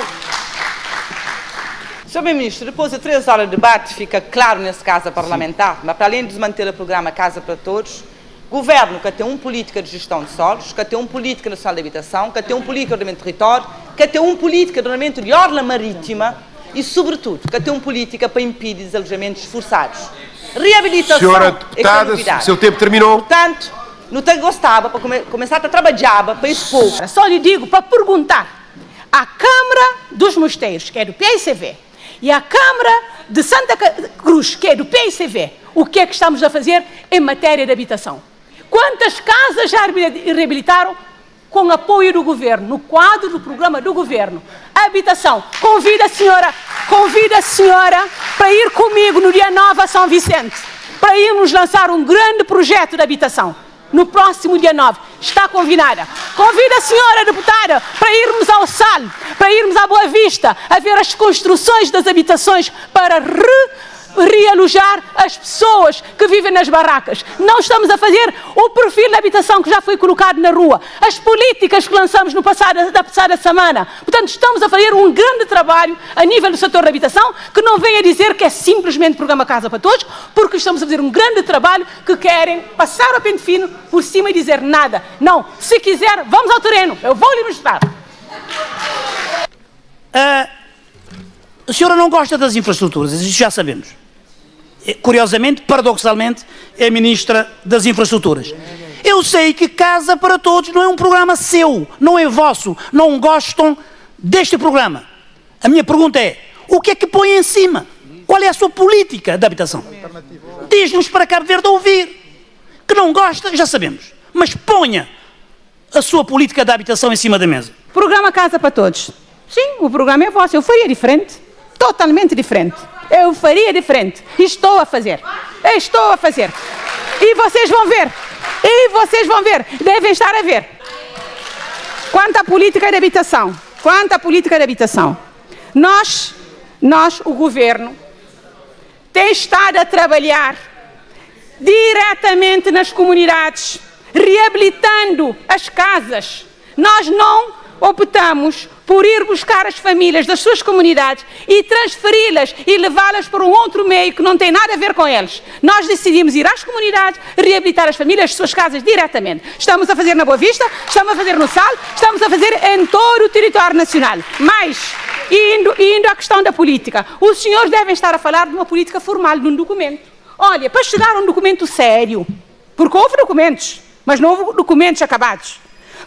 Speaker 11: Sr. Ministro, depois de 3 horas de debate, fica claro nessa casa parlamentar, mas para além de desmanter o programa Casa para Todos, governo que tem política de gestão de solos, que tem política nacional de habitação, que tem política de ordenamento de território, que tem política de ordenamento de orla marítima e, sobretudo, que tem política para impedir desalojamentos forçados. Reabilitação.
Speaker 15: Senhora deputada, seu tempo terminou.
Speaker 11: Portanto, não te gostava para começar a trabalhar para esse povo.
Speaker 6: Só lhe digo para perguntar à Câmara dos Mosteiros, que é do PICV, e à Câmara de Santa Cruz, que é do PICV, o que é que estamos a fazer em matéria de habitação. Quantas casas já reabilitaram com apoio do governo, no quadro do programa do governo? A habitação. Convido a senhora para ir comigo no dia 9 a São Vicente, para irmos lançar um grande projeto de habitação. No próximo dia 9, está convidada. Convido a senhora deputada para irmos ao Sal, para irmos à Boa Vista, a ver as construções das habitações para realojar as pessoas que vivem nas barracas. Não estamos a fazer o perfil da habitação que já foi colocado na rua, as políticas que lançamos na passada semana. Portanto, estamos a fazer um grande trabalho a nível do setor da habitação, que não venha dizer que é simplesmente programa Casa para Todos, porque estamos a fazer um grande trabalho que querem passar o pente fino por cima e dizer nada. Não, se quiser, vamos ao terreno, eu vou lhe mostrar.
Speaker 5: A senhora não gosta das infraestruturas, isso já sabemos. Curiosamente, paradoxalmente, é Ministra das Infraestruturas. Eu sei que Casa para Todos não é um programa seu, não é vosso, não gostam deste programa. A minha pergunta é, o que é que põe em cima? Qual é a sua política de habitação? Diz-nos para Cabo Verde ouvir. Que não gosta, já sabemos. Mas ponha a sua política de habitação em cima da mesa.
Speaker 6: Programa Casa para Todos. Sim, o programa é vosso, eu faria diferente. Totalmente diferente. Eu faria diferente. Estou a fazer. E vocês vão ver. Devem estar a ver. Quanto à política de habitação. Nós, o governo, tem estado a trabalhar diretamente nas comunidades, reabilitando as casas. Nós não optamos por ir buscar as famílias das suas comunidades e transferi-las e levá-las para um outro meio que não tem nada a ver com eles. Nós decidimos ir às comunidades, reabilitar as famílias, as suas casas diretamente. Estamos a fazer na Boa Vista, estamos a fazer no Sal, estamos a fazer em todo o território nacional. Mas, indo à questão da política, os senhores devem estar a falar de uma política formal, de um documento. Olha, para chegar a um documento sério, porque houve documentos, mas não houve documentos acabados.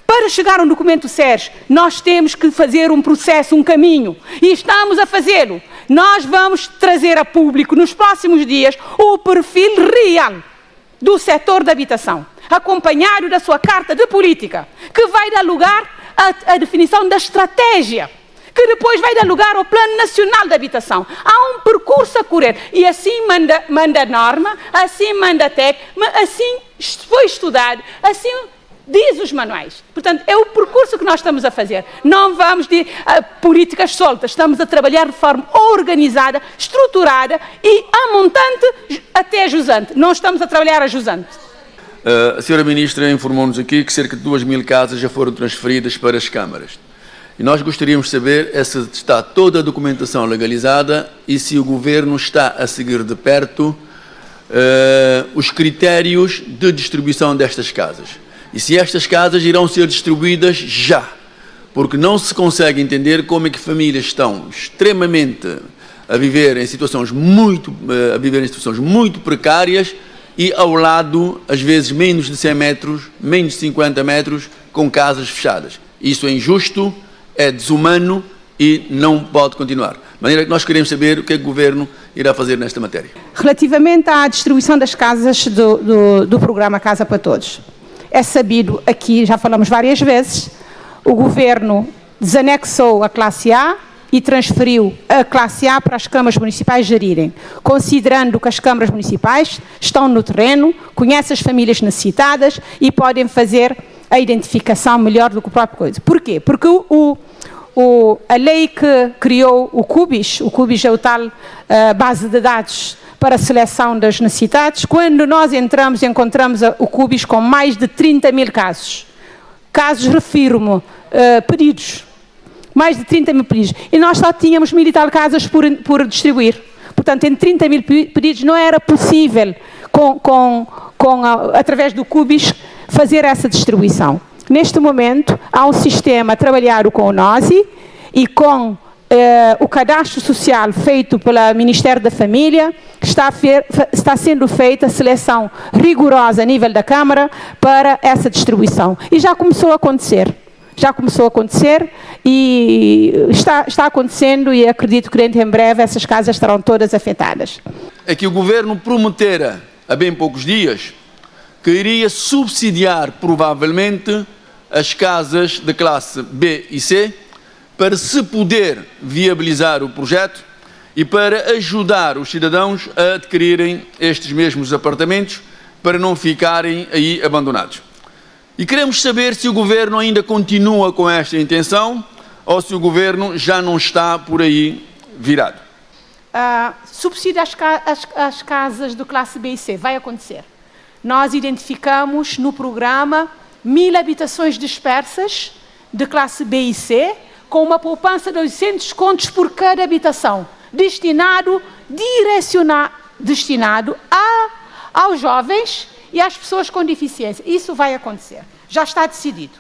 Speaker 6: Para chegar a um documento sério, nós temos que fazer um processo, um caminho. E estamos a fazê-lo. Nós vamos trazer a público, nos próximos dias, o perfil real do setor da habitação, acompanhado da sua carta de política, que vai dar lugar à definição da estratégia, que depois vai dar lugar ao Plano Nacional de Habitação. Há um percurso a correr. E assim manda a norma, assim manda a TEC, assim foi estudado, assim diz os manuais. Portanto, é o percurso que nós estamos a fazer. Não vamos de políticas soltas. Estamos a trabalhar de forma organizada, estruturada e a montante até a jusante. Não estamos a trabalhar a jusante.
Speaker 8: A senhora Ministra informou-nos aqui que cerca de 2.000 casas já foram transferidas para as câmaras. E nós gostaríamos de saber se está toda a documentação legalizada e se o Governo está a seguir de perto os critérios de distribuição destas casas. E se estas casas irão ser distribuídas já, porque não se consegue entender como é que famílias estão extremamente a viver em situações muito precárias e ao lado, às vezes, menos de 100 metros, menos de 50 metros, com casas fechadas. Isso é injusto, é desumano e não pode continuar. De maneira que nós queremos saber o que é que o Governo irá fazer nesta matéria.
Speaker 17: Relativamente à distribuição das casas do programa Casa para Todos, é sabido aqui, já falamos várias vezes, o Governo desanexou a classe A e transferiu a classe A para as câmaras municipais gerirem, considerando que as câmaras municipais estão no terreno, conhecem as famílias necessitadas e podem fazer a identificação melhor do que o próprio coisa. Porquê? Porque a lei que criou o CUBIS é o tal base de dados para a seleção das necessidades. Quando nós entramos, encontramos o CUBIS com mais de 30 mil casos. Casos, refiro-me, pedidos. Mais de 30 mil pedidos. E nós só tínhamos 1000 e tal casas por distribuir. Portanto, em 30 mil pedidos não era possível, através do CUBIS, fazer essa distribuição. Neste momento, há um sistema a trabalhar com o NOSI e com o cadastro social feito pelo Ministério da Família, está sendo feita a seleção rigorosa a nível da Câmara para essa distribuição. E já começou a acontecer. E está acontecendo e acredito que dentro em breve essas casas estarão todas afetadas.
Speaker 8: É que o Governo prometera, há bem poucos dias, que iria subsidiar, provavelmente, as casas de classe B e C, para se poder viabilizar o projeto e para ajudar os cidadãos a adquirirem estes mesmos apartamentos, para não ficarem aí abandonados. E queremos saber se o Governo ainda continua com esta intenção ou se o Governo já não está por aí virado.
Speaker 6: Subsídio às casas de classe B e C vai acontecer. Nós identificamos no programa 1000 habitações dispersas de classe B e C, com uma poupança de 800 contos por cada habitação, destinado aos jovens e às pessoas com deficiência. Isso vai acontecer. Já está decidido.